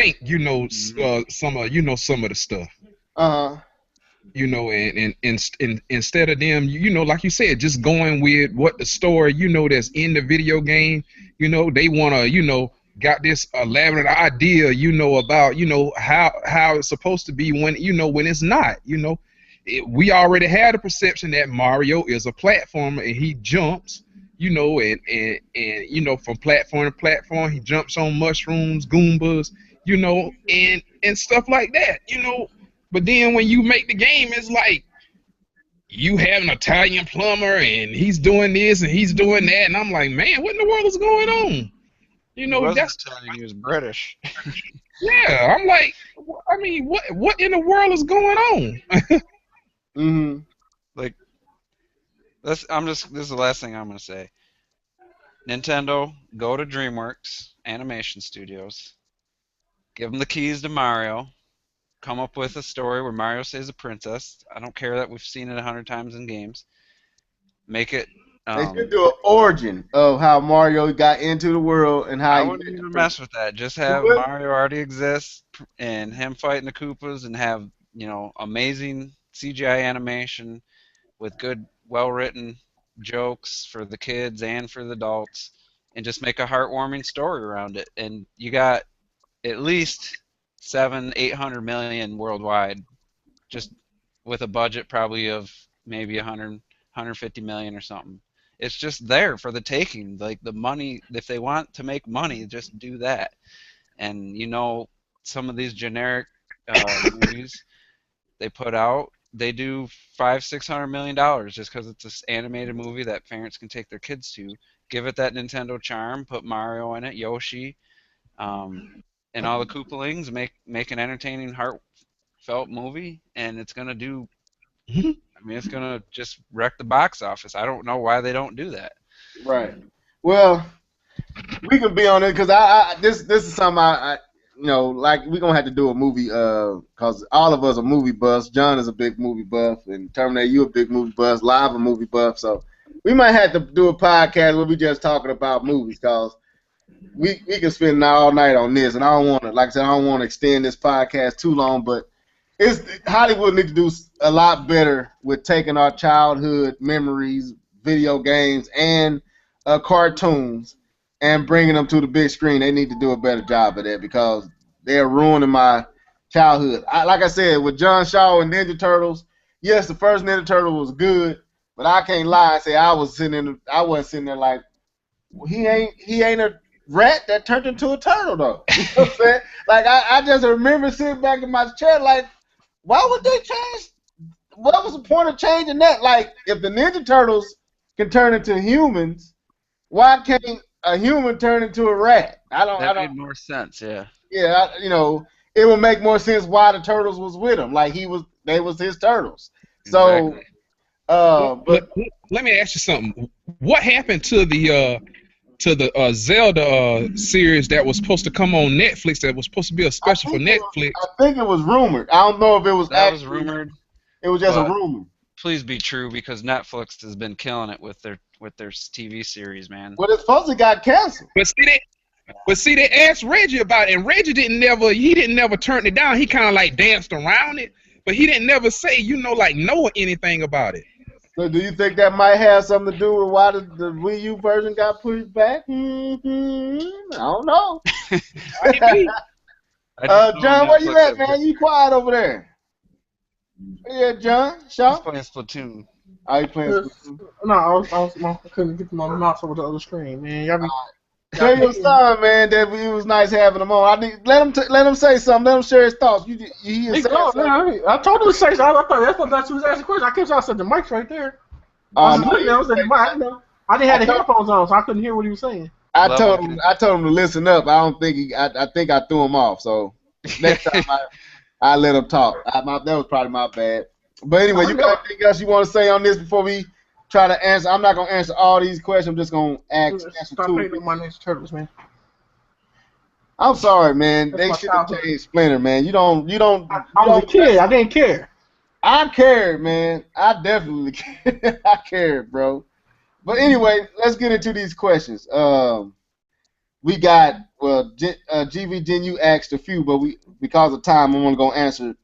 some of the stuff. Uh huh. And instead of them, like you said, just going with what the story, that's in the video game, they want to, got this elaborate idea, about, how it's supposed to be when it's not, we already had a perception that Mario is a platformer and he jumps, and from platform to platform, he jumps on mushrooms, Goombas, and stuff like that, But then when you make the game, it's like you have an Italian plumber and he's doing this and he's doing that, and I'm like, man, what in the world is going on? he wasn't That's Italian, he was British. yeah. I'm like, I mean, what in the world is going on? Mm-hmm. Like this is the last thing I'm gonna say. Nintendo, go to DreamWorks Animation Studios, give them the keys to Mario, come up with a story where Mario saves a princess. I don't care that we've seen it 100 times in games. Make it. They should do an origin of how Mario got into the world and I how he met wouldn't the even princess. mess with that. Just You have would? Mario already exist and him fighting the Koopas and have amazing CGI animation with good, well-written jokes for the kids and for the adults, and just make a heartwarming story around it. And you got at least 800 million worldwide, just with a budget probably of maybe 150 million or something. It's just there for the taking. Like the money, if they want to make money, just do that. And some of these generic movies they put out, they do 500-600 million dollars just because it's an animated movie that parents can take their kids to. Give it that Nintendo charm. Put Mario in it, Yoshi, um, and all the Koopalings. Make an entertaining, heartfelt movie, and it's gonna do. I mean, it's gonna just wreck the box office. I don't know why they don't do that. Right. Well, we can be on it because this is something like we're gonna have to do a movie because all of us are movie buffs. John is a big movie buff, and Terminator, you a big movie buff. Live a movie buff, so we might have to do a podcast where we just talking about movies because we can spend all night on this, and I don't want to, like I said, I don't want to extend this podcast too long, but Hollywood need to do a lot better with taking our childhood memories, video games, and cartoons, and bringing them to the big screen. They need to do a better job of that because they're ruining my childhood. Like I said, with John Shaw and Ninja Turtles, yes, the first Ninja Turtle was good, but I can't lie and say I wasn't sitting there like, well, he ain't a rat that turned into a turtle though. You know what I'm saying? Like I just remember sitting back in my chair like, why would they change? What was the point of changing that? Like, if the Ninja Turtles can turn into humans, why can't a human turn into a rat? That made more sense. Yeah. Yeah, it would make more sense why the turtles was with him. Like they was his turtles. So, Exactly. but Let me ask you something. What happened to to the Zelda series that was supposed to come on Netflix. That was supposed to be a special for Netflix. I think it was rumored. I don't know if it was That was actually. rumored. It was just a but rumor. Please be true, because Netflix has been killing it with their TV series, man. Well, it's supposed to got canceled. But see, they asked Reggie about it, and Reggie didn't never turn it down. He kind of like danced around it, but he didn't never say, like know anything about it. So do you think that might have something to do with why the Wii U version got pushed back? I don't know. John, where you at, man? You quiet over there. Yeah, John. Shaw? He's playing Splatoon. Are you playing Splatoon? No, I couldn't get my mouse over the other screen, man. Tell your son, man, that it was nice having him on. Let him say something. Let him share his thoughts. I told him to say something. I thought that's who was asking questions. I kept on saying the mic's right there. I didn't have the headphones on, so I couldn't hear what he was saying. I told him to listen up. I don't think I think I threw him off. So next time I let him talk. That was probably my bad. But anyway, you got anything else you want to say on this before we try to answer? I'm not gonna answer all these questions. I'm just gonna answer Stop two. hating on my Ninja Turtles, man. I'm sorry, man. They should have changed Splinter, man. I was a kid. I didn't care. I cared, man. I definitely cared. I cared, bro. But anyway, let's get into these questions. We got GV Gen U asked a few, but because of time, I'm gonna answer.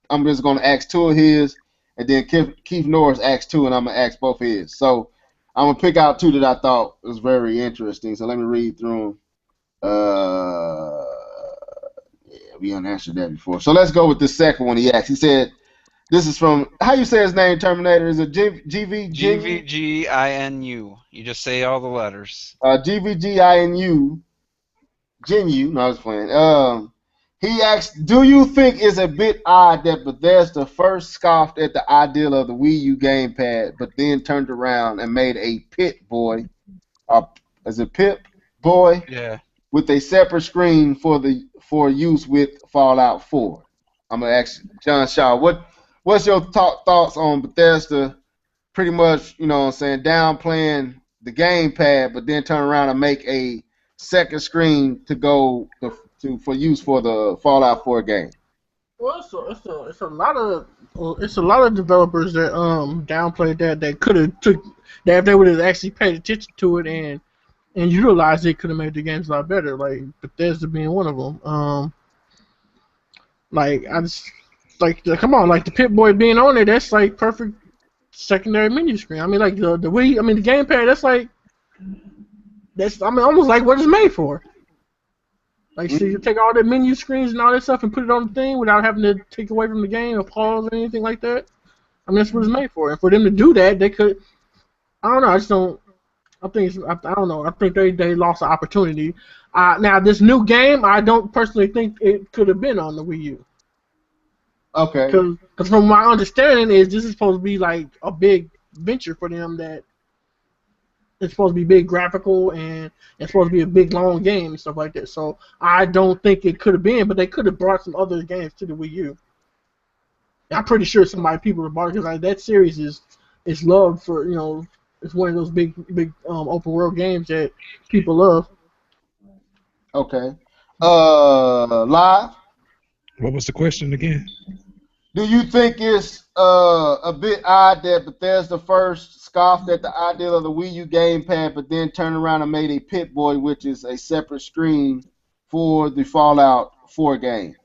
I'm just gonna ask two of his, and then Keith Norris asked two, and I'm gonna ask both of his. So I'm gonna pick out two that I thought was very interesting. So let me read through them. Yeah, we unanswered that before. So let's go with the second one he asked. He said, "This is from how you say his name, Terminator? Is it GVGINU? You just say all the letters. GVGINU. Genu. No, I was playing. He asked, do you think it's a bit odd that Bethesda first scoffed at the idea of the Wii U gamepad, but then turned around and made a Pip Boy, is it Pip Boy? Yeah. With a separate screen for use with Fallout 4? I'm gonna ask John Shaw, what's your thoughts on Bethesda pretty much, downplaying the gamepad, but then turn around and make a second screen to go for use for the Fallout 4 game? Well, it's a lot of developers that downplayed that could have that if they would have actually paid attention to it and utilized it, could have made the games a lot better. Like Bethesda being one of them. Come on, like the Pip Boy being on it, that's like perfect secondary menu screen. I mean, like the Wii, the gamepad, that's almost like what it's made for. Like, so you take all the menu screens and all that stuff and put it on the thing without having to take away from the game or pause or anything like that. That's what it's made for. And for them to do that, they could. I don't know. I just don't. I don't know. I think they lost the opportunity. Now this new game, I don't personally think it could have been on the Wii U. Okay. Because from my understanding this is supposed to be like a big venture for them that. It's supposed to be big graphical and it's supposed to be a big long game and stuff like that. So I don't think it could have been, but they could have brought some other games to the Wii U. I'm pretty sure people have bought it because that series is loved for it's one of those big open world games that people love. Okay. Live. What was the question again? Do you think it's a bit odd that Bethesda first scoffed at the idea of the Wii U gamepad, but then turned around and made a Pip Boy, which is a separate screen for the Fallout 4 game?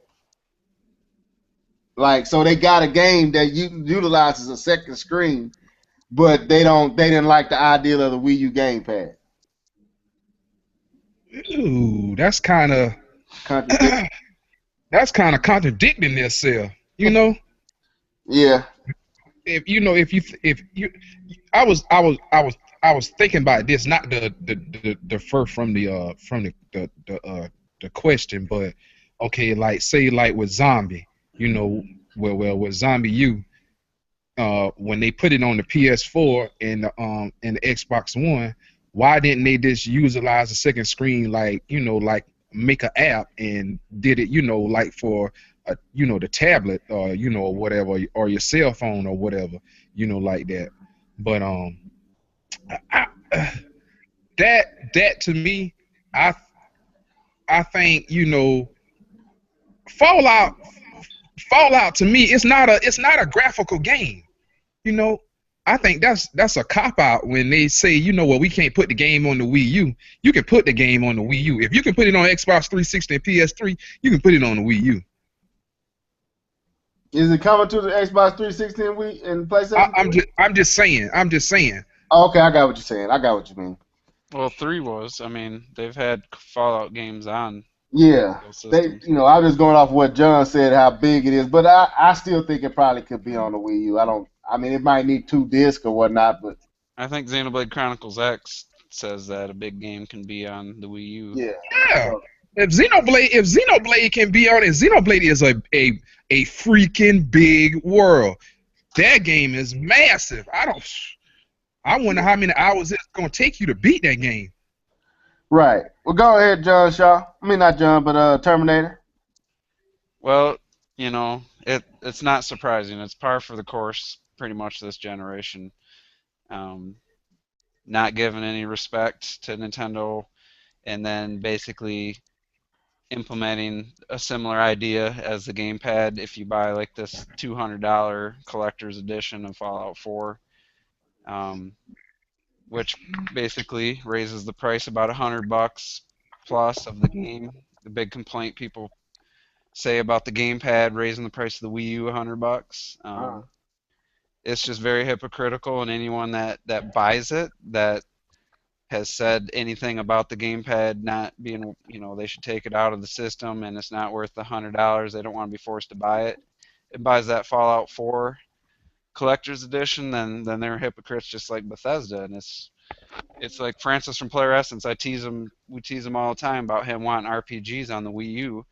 So they got a game that utilizes a second screen, but they didn't like the idea of the Wii U gamepad. Ooh, that's kind of contradicting themselves, Yeah. I was thinking about this, not the first from the question, but okay, like with Zombie, with Zombie U, when they put it on the PS4 and the Xbox One, why didn't they just utilize the second screen, like make an app and did it, like for the tablet or or whatever, or your cell phone or whatever, like that. But that that to me, I think Fallout to me, it's not a graphical game. I think that's a cop out when they say, we can't put the game on the Wii U. You can put the game on the Wii U. If you can put it on Xbox 360 and PS3, you can put it on the Wii U. Is it coming to the Xbox 360 and PlayStation? I'm just saying. Oh, okay, I got what you're saying. I got what you mean. Well, 3 was. I mean, they've had Fallout games on. Yeah, systems. I'm just going off what John said, how big it is, but I still think it probably could be on the Wii U. I mean, it might need 2 discs or whatnot, but I think Xenoblade Chronicles X says that a big game can be on the Wii U. Yeah. If Xenoblade can be on it, Xenoblade is a freaking big world. That game is massive. I wonder how many hours it's gonna take you to beat that game. Right. Well, go ahead, John Shaw. I mean, not John, but Terminator. Well, it's not surprising. It's par for the course, pretty much this generation. Not giving any respect to Nintendo, and then basically implementing a similar idea as the gamepad. If you buy like this $200 collector's edition of Fallout 4, which basically raises the price about $100 plus of the game. The big complaint people say about the gamepad raising the price of the Wii U $100. It's just very hypocritical, and anyone that buys it that has said anything about the gamepad not being, they should take it out of the system and it's not worth the $100, they don't want to be forced to buy it, and buys that Fallout 4 collector's edition, then they're hypocrites just like Bethesda. And it's like Francis from Player Essence. We tease him all the time about him wanting RPGs on the Wii U,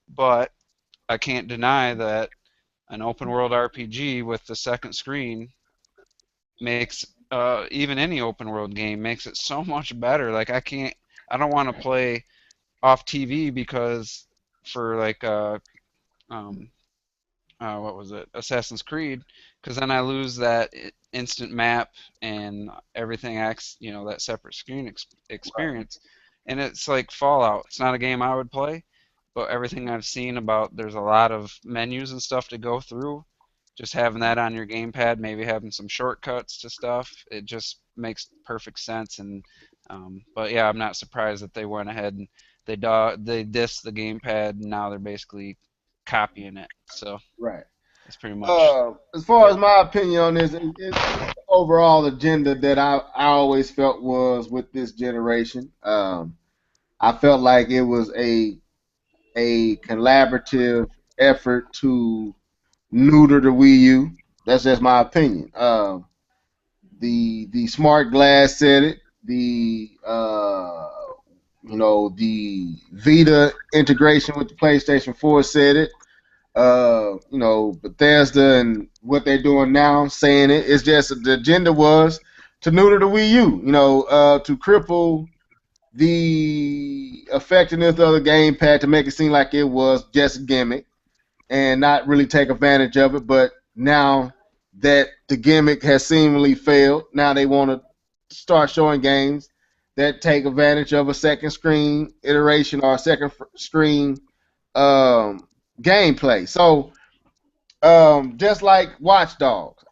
but I can't deny that an open world RPG with the second screen makes even any open world game makes it so much better. Like I don't want to play off TV because for like what was it, Assassin's Creed, because then I lose that instant map and everything that separate screen experience. And it's like Fallout. It's not a game I would play, but everything I've seen about there's a lot of menus and stuff to go through. Just having that on your gamepad, maybe having some shortcuts to stuff, it just makes perfect sense. And but yeah, I'm not surprised that they went ahead and they dissed the gamepad, and now they're basically copying it. So right, that's pretty much. As far as my opinion on this, it's the overall agenda that I always felt was with this generation. I felt like it was a collaborative effort to neuter the Wii U. That's just my opinion. The smart glass said it. The Vita integration with the PlayStation 4 said it. Bethesda and what they're doing now saying it. It's just the agenda was to neuter the Wii U. To cripple the effectiveness of the gamepad, to make it seem like it was just a gimmick and not really take advantage of it. But now that the gimmick has seemingly failed, now they want to start showing games that take advantage of a second screen iteration or a second screen gameplay. So just like Watch Dogs,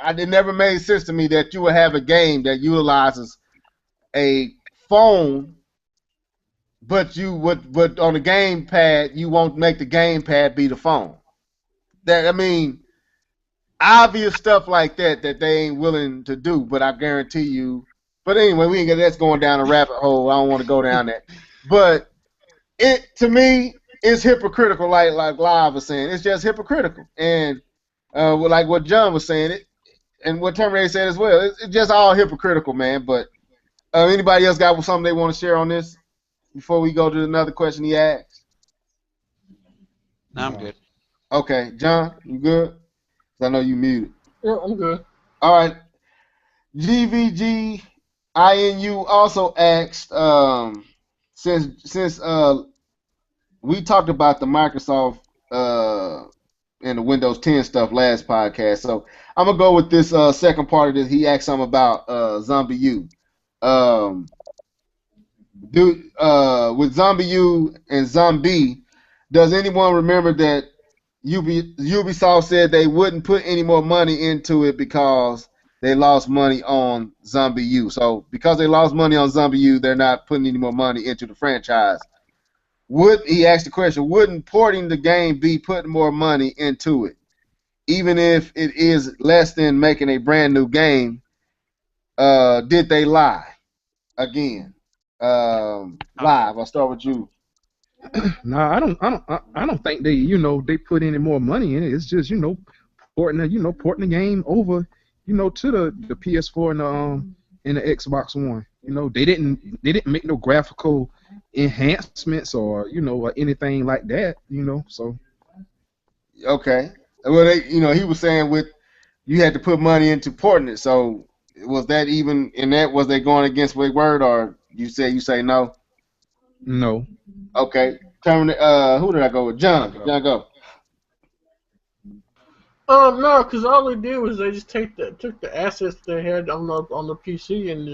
it never made sense to me that you would have a game that utilizes a phone, but on the gamepad you won't make the gamepad be the phone. Obvious stuff like that they ain't willing to do. But I guarantee you. But anyway, that's going down a rabbit hole. I don't want to go down that. But to me, it's hypocritical. Like Live was saying, it's just hypocritical. And like what John was saying, and what Terminator said as well, it's just all hypocritical, man. But anybody else got something they want to share on this before we go to another question he asked? No, I'm good. Okay, John, you good? 'Cause I know you muted. Yeah, I'm good. All right. GVGINU also asked, since we talked about the Microsoft and the Windows 10 stuff last podcast, so I'm gonna go with this second part of this. He asked something about Zombie U. With Zombie U and Zombie, does anyone remember that Ubisoft said they wouldn't put any more money into it because they lost money on Zombie U? So because they lost money on Zombie U, they're not putting any more money into the franchise. He asked the question, wouldn't porting the game be putting more money into it? Even if it is less than making a brand new game, did they lie? Again, live. I'll start with you. Nah, I don't think they, they put any more money in it. It's just, porting the game over, to the PS4 and the Xbox One. They didn't make no graphical enhancements or, or anything like that. So Okay. Well, he was saying with you had to put money into porting it. So was that even in that? Was they going against Big Word, or you say no? no. Okay. Who did I go with? John. John, go. No, because all they did was they just took the assets they had on the PC and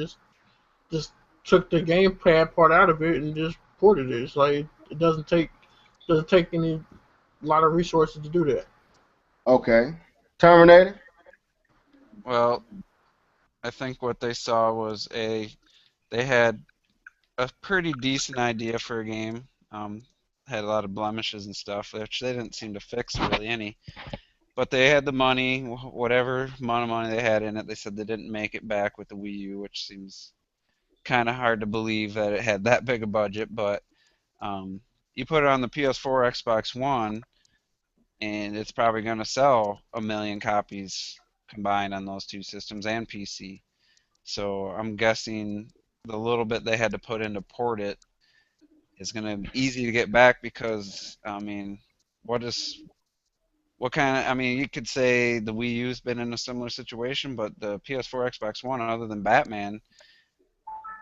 just took the gamepad part out of it and just ported it. It's like it doesn't take any lot of resources to do that. Okay. Terminator. Well, I think what they saw was they had a pretty decent idea for a game. Had a lot of blemishes and stuff, which they didn't seem to fix really any. But they had the money, whatever amount of money they had in it. They said they didn't make it back with the Wii U, which seems kind of hard to believe that it had that big a budget. But you put it on the PS4, Xbox One, and it's probably going to sell 1 million copies combined on those two systems and PC. So I'm guessing the little bit they had to put in to port it is going to be easy to get back because, I mean, what kind of, I mean, you could say the Wii U's been in a similar situation, but the PS4, Xbox One, other than Batman,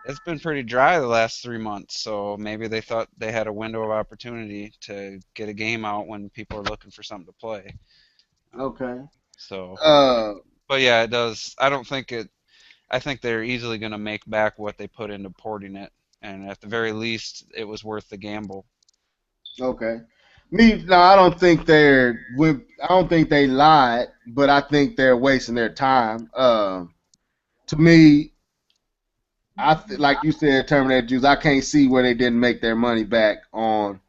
it's been pretty dry the last 3 months. So maybe they thought they had a window of opportunity to get a game out when people are looking for something to play. Okay. So, Uh. but yeah, it does. I don't think it. I think they're easily going to make back what they put into porting it, and at the very least, it was worth the gamble. Okay. No, I don't think I don't think they lied, but I think they're wasting their time. To me, like you said, Terminator Juice. I can't see where they didn't make their money back on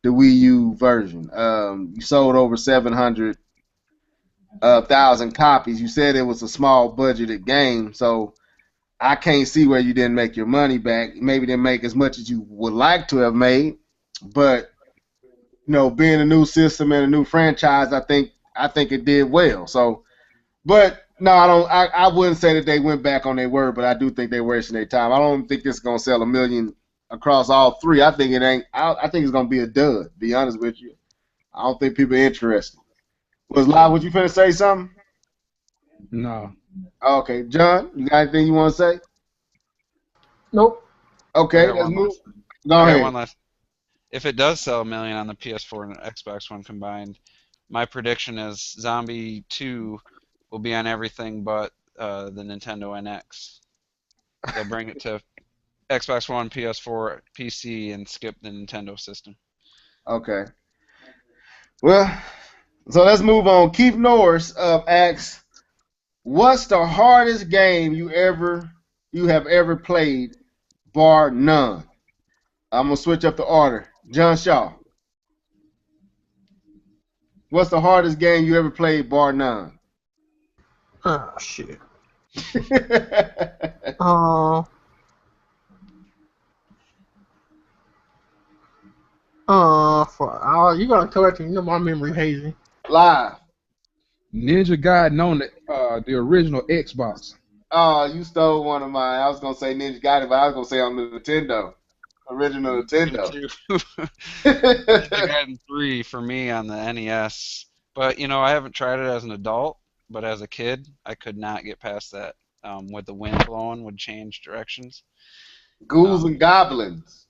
the Wii U version. You sold over 700,000 copies. You said it was a small budgeted game, so I can't see where you didn't make your money back. Maybe didn't make as much as you would like to have made, but being a new system and a new franchise, I think it did well. So, but no, I don't. I wouldn't say that they went back on their word, but I do think they're wasting their time. I don't think this is gonna sell 1 million across all three. I think it ain't. I think it's gonna be a dud. To be honest with you, I don't think people are interested. Was live? Would you finna say something? No. Okay, John, you got anything you want to say? Nope. I Okay, got let's one move. last. Go I got ahead. one last. If it does sell 1 million on the PS4 and Xbox One combined, my prediction is Zombie 2 will be on everything but the Nintendo NX. They'll bring it to Xbox One, PS4, PC, and skip the Nintendo system. Okay. Well, so let's move on. Keith Norris asks, "What's the hardest game you have ever played, bar none?" I'm gonna switch up the order. John Shaw, what's the hardest game you ever played, bar none? Oh shit. Uh, you gotta correct me. You know my memory hazy. Live. Ninja Gaiden on the original Xbox. Oh, you stole one of mine. I was gonna say Ninja Gaiden, but I was gonna say on the Nintendo, original Me Nintendo. too. Ninja Gaiden 3 for me on the NES. But, I haven't tried it as an adult, but as a kid, I could not get past that. With the wind blowing would change directions. Ghouls Um, and Goblins.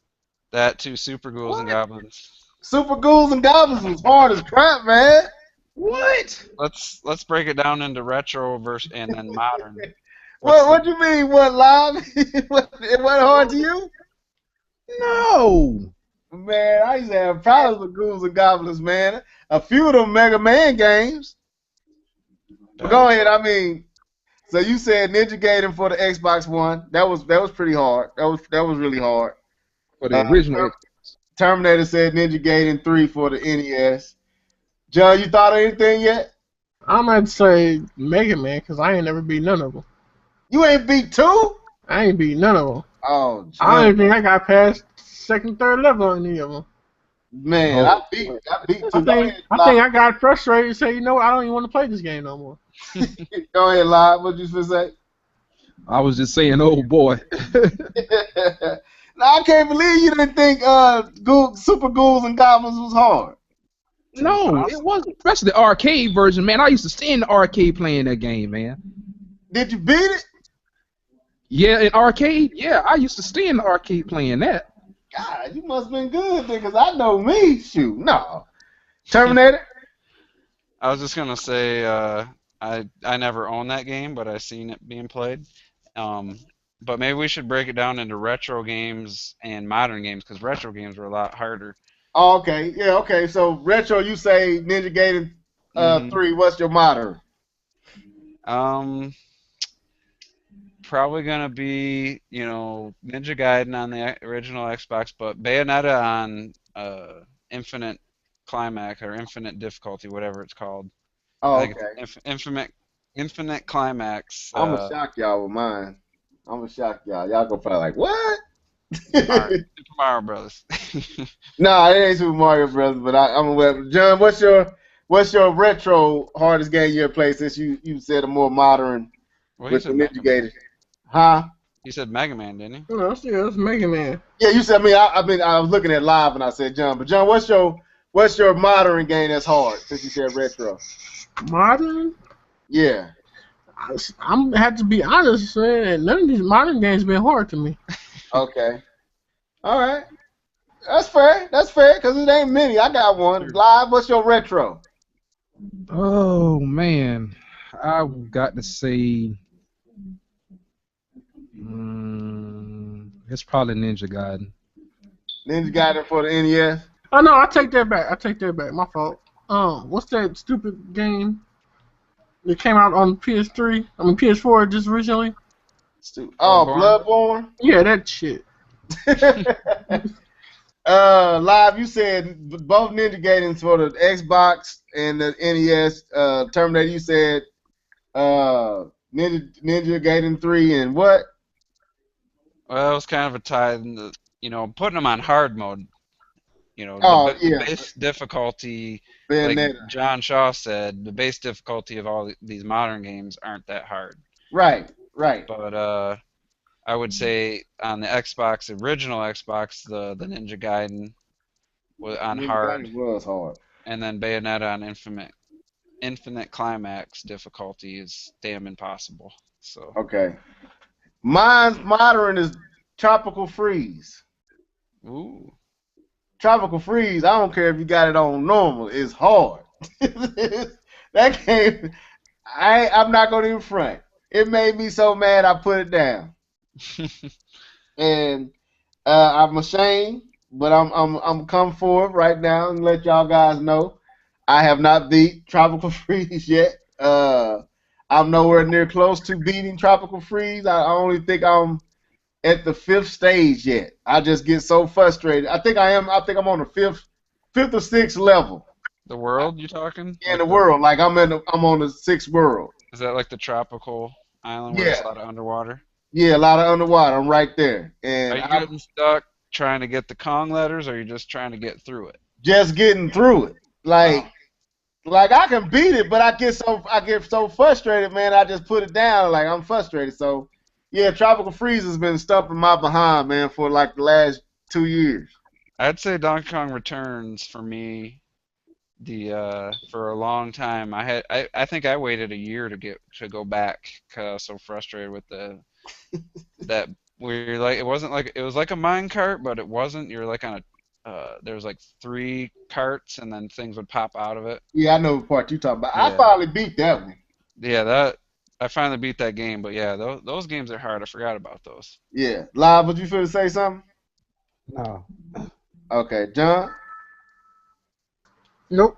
that too, Super Ghouls and What? Goblins. Super Ghouls and Goblins was hard as crap, man. What? Let's break it down into retro versus and then modern. What? What you mean? What live? It wasn't hard to you? No. Man, I used to have problems with Ghouls and Goblins, man. A few of them Mega Man games. But go ahead. I mean, so you said Ninja Gaiden for the Xbox One. That was pretty hard. That was really hard. For the original. Terminator said Ninja Gaiden 3 for the NES. John, you thought of anything yet? I might say Mega Man because I ain't never beat none of them. You ain't beat 2? I ain't beat none of them. Oh, I don't John. even think I got past second, third level on any of them. Man, Oh. I beat 2. I think I got frustrated and said, you know what, I don't even want to play this game no more. Go ahead, Live. What you supposed to say? I was just saying, oh boy. Now, I can't believe you didn't think Super Ghouls and Goblins was hard. No, it wasn't. Especially the arcade version, man. I used to stay in the arcade playing that game, man. Did you beat it? Yeah, in arcade? Yeah, I used to stay in the arcade playing that. God, you must have been good then, because I know me. Shoot, no. Terminator? I was just gonna say I never owned that game, but I seen it being played. But maybe we should break it down into retro games and modern games because retro games were a lot harder. Oh, okay. Yeah, okay. So, retro, you say Ninja Gaiden 3. What's your modern? Probably gonna be Ninja Gaiden on the original Xbox, but Bayonetta on Infinite Climax or Infinite Difficulty, whatever it's called. Oh, I think okay. it's Infinite Climax. I'm going to shock y'all with mine. I'm going to shock y'all. Y'all going to probably like, what? Super Mario Brothers. Nah, it ain't Super Mario Brothers, but I'm aware. John, what's your retro hardest game you ever played since you said a more modern Well, with the Ninja Gaiden? Huh? You said Mega Man, didn't you? No, that's Mega Man. Yeah, you said. I was looking at live and I said John, but John, what's your modern game that's hard since you said retro? Modern? Yeah. I'm had to be honest, man. None of these modern games been hard to me. Okay. All right. That's fair. That's fair because it ain't many. I got one. Live, what's your retro? Oh, man. I've got to say... it's probably Ninja Gaiden. Ninja Gaiden for the NES? Oh, no, I take that back. My fault. What's that stupid game that came out on PS4 just recently? Oh, Bloodborne? Yeah, that shit. Live, you said both Ninja Gaidens for the Xbox and the NES. Terminator, you said Ninja Gaiden 3 and what? Well, it was kind of a tie. Putting them on hard mode. The base difficulty, Bayonetta. like John Shaw said, the base difficulty of all these modern games aren't that hard. Right. But I would say on the Xbox, original Xbox, the Ninja Gaiden was on Ninja hard. Gaiden was hard. And then Bayonetta on Infinite Climax difficulty is damn impossible. So. Okay. Mine's modern is Tropical Freeze. Ooh. Tropical Freeze, I don't care if you got it on normal, it's hard. That game, I'm not going to even front. It made me so mad I put it down. And I'm ashamed, but I'm come forward right now and let y'all guys know I have not beat Tropical Freeze yet. I'm nowhere near close to beating Tropical Freeze. I only think I'm at the 5th stage yet. I just get so frustrated. I think I'm on the 5th or 6th level. The world you talking? In the world, like I'm on the 6th world. Is that like the tropical island where there's a lot of underwater? Yeah, a lot of underwater. I'm right there. And are you getting stuck trying to get the Kong letters, or are you just trying to get through it? Just getting through it. Like I can beat it, but I get so frustrated, man. I just put it down. Like I'm frustrated. So yeah, Tropical Freeze has been stumping my behind, man, for like the last 2 years. I'd say Donkey Kong Returns for me. For a long time, I think I waited a year to go back because I was so frustrated with that where you're like it was like a mine cart, but it wasn't. You're like on there was like 3 carts and then things would pop out of it. Yeah, I know what part you're talking about. Yeah. I finally beat that one. Yeah, I finally beat that game, but yeah, those games are hard. I forgot about those. Yeah, Live, would you feel to say something? No. Okay, John. Nope.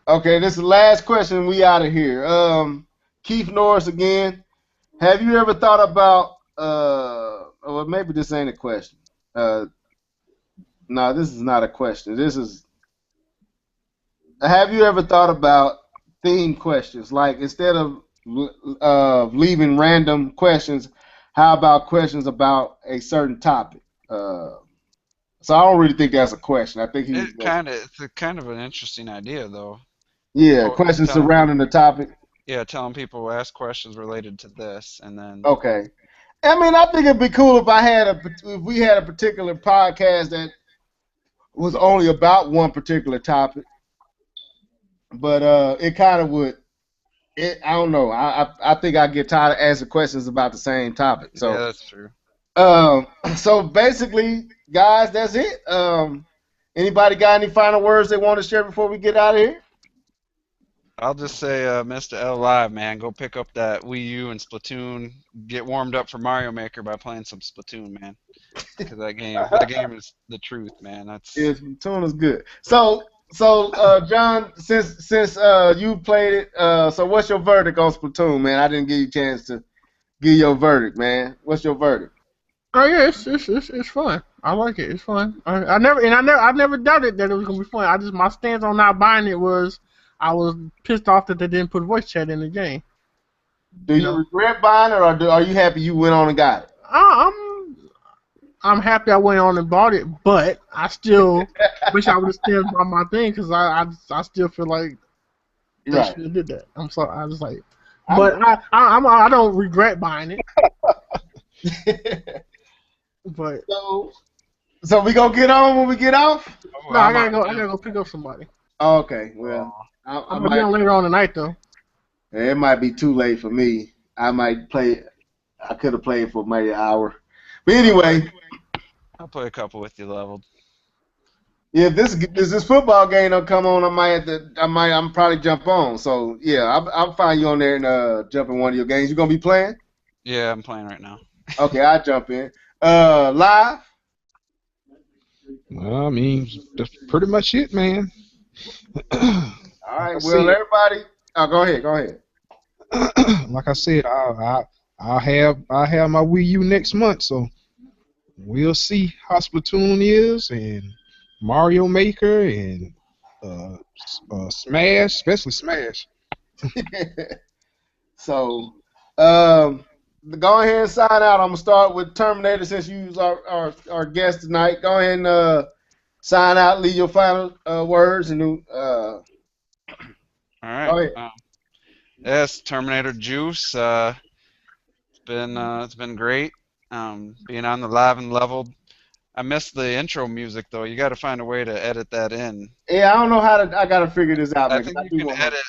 Okay, this is the last question. We out of here. Keith Norris again. Have you ever thought about? Well, maybe this ain't a question. No, this is not a question. This is. Have you ever thought about theme questions? Like instead of leaving random questions, how about questions about a certain topic? So I don't really think that's a question. I think he was just It's a kind of an interesting idea though. yeah, questions Telling people, surrounding the topic. yeah, telling people ask questions related to this, and then Okay. I mean, I think it'd be cool if if we had a particular podcast that was only about one particular topic, but it kind of would. I don't know. I think I get tired of asking questions about the same topic. yeah, So that's true. so basically, guys, that's it. Anybody got any final words they want to share before we get out of here? I'll just say, Mr. L Live, man, go pick up that Wii U and Splatoon. Get warmed up for Mario Maker by playing some Splatoon, man. Because that game is the truth, man. That's Yes, tune is good. John, since you played it, so what's your verdict on Splatoon, man? I didn't give you a chance to give your verdict, man. What's your verdict? Oh yeah, it's fun. I like it. It's fun. I never doubted that it was gonna be fun. My stance on not buying it was I was pissed off that they didn't put voice chat in the game. Do you regret buying it, or are you happy you went on and got it? I'm happy I went on and bought it, but I still wish I would have stayed by my thing because I still feel like they Right. should have did that. I'm sorry. I was like, but I don't regret buying it. But So we gonna get on when we get off? no, I gotta go pick up somebody. Okay, well, I I'm gonna be on later on tonight though. it might be too late for me. I might play. I could have played for maybe an hour, but anyway, I'll play a couple with you leveled. yeah. If this football game don't come on, I'm probably jump on. So yeah, I'll find you on there and jump in one of your games. You gonna be playing? Yeah, I'm playing right now. Okay, I'll jump in. Live. Well, I mean, that's pretty much it, man. All right. Well, everybody. Oh, go ahead. Like I said, I'll have my Wii U next month, so we'll see how Splatoon is and Mario Maker and Smash, especially Smash. So, go ahead and sign out. I'm gonna start with Terminator since you was our guest tonight. Go ahead and sign out. Leave your final words and All right. Yes, Terminator Juice. It's been great. Being on the live and leveled. I missed the intro music though. You got to find a way to edit that in. Yeah, I don't know how to. I gotta figure this out. I think you can edit.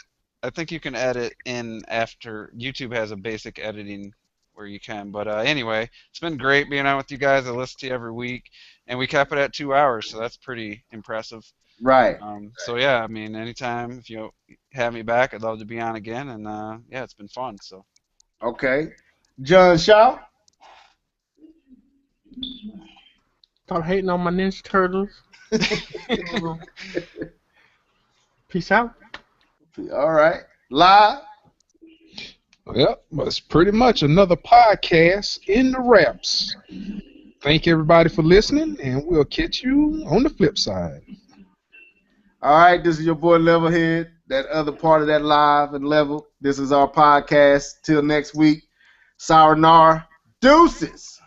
I think you can edit in after. YouTube has a basic editing where you can. But anyway, it's been great being on with you guys. I listen to you every week, and we kept it at 2 hours, so that's pretty impressive. Right. So yeah, I mean, anytime if you have me back, I'd love to be on again, and yeah, it's been fun. So. Okay. John Shaw. Stop hating on my Ninja Turtles. Peace out. All right. Live. Yep, well, it's pretty much another podcast in the wraps. Thank everybody for listening, and we'll catch you on the flip side. All right, this is your boy Levelhead, that other part of that live and level. This is our podcast. Till next week, sayonara, deuces.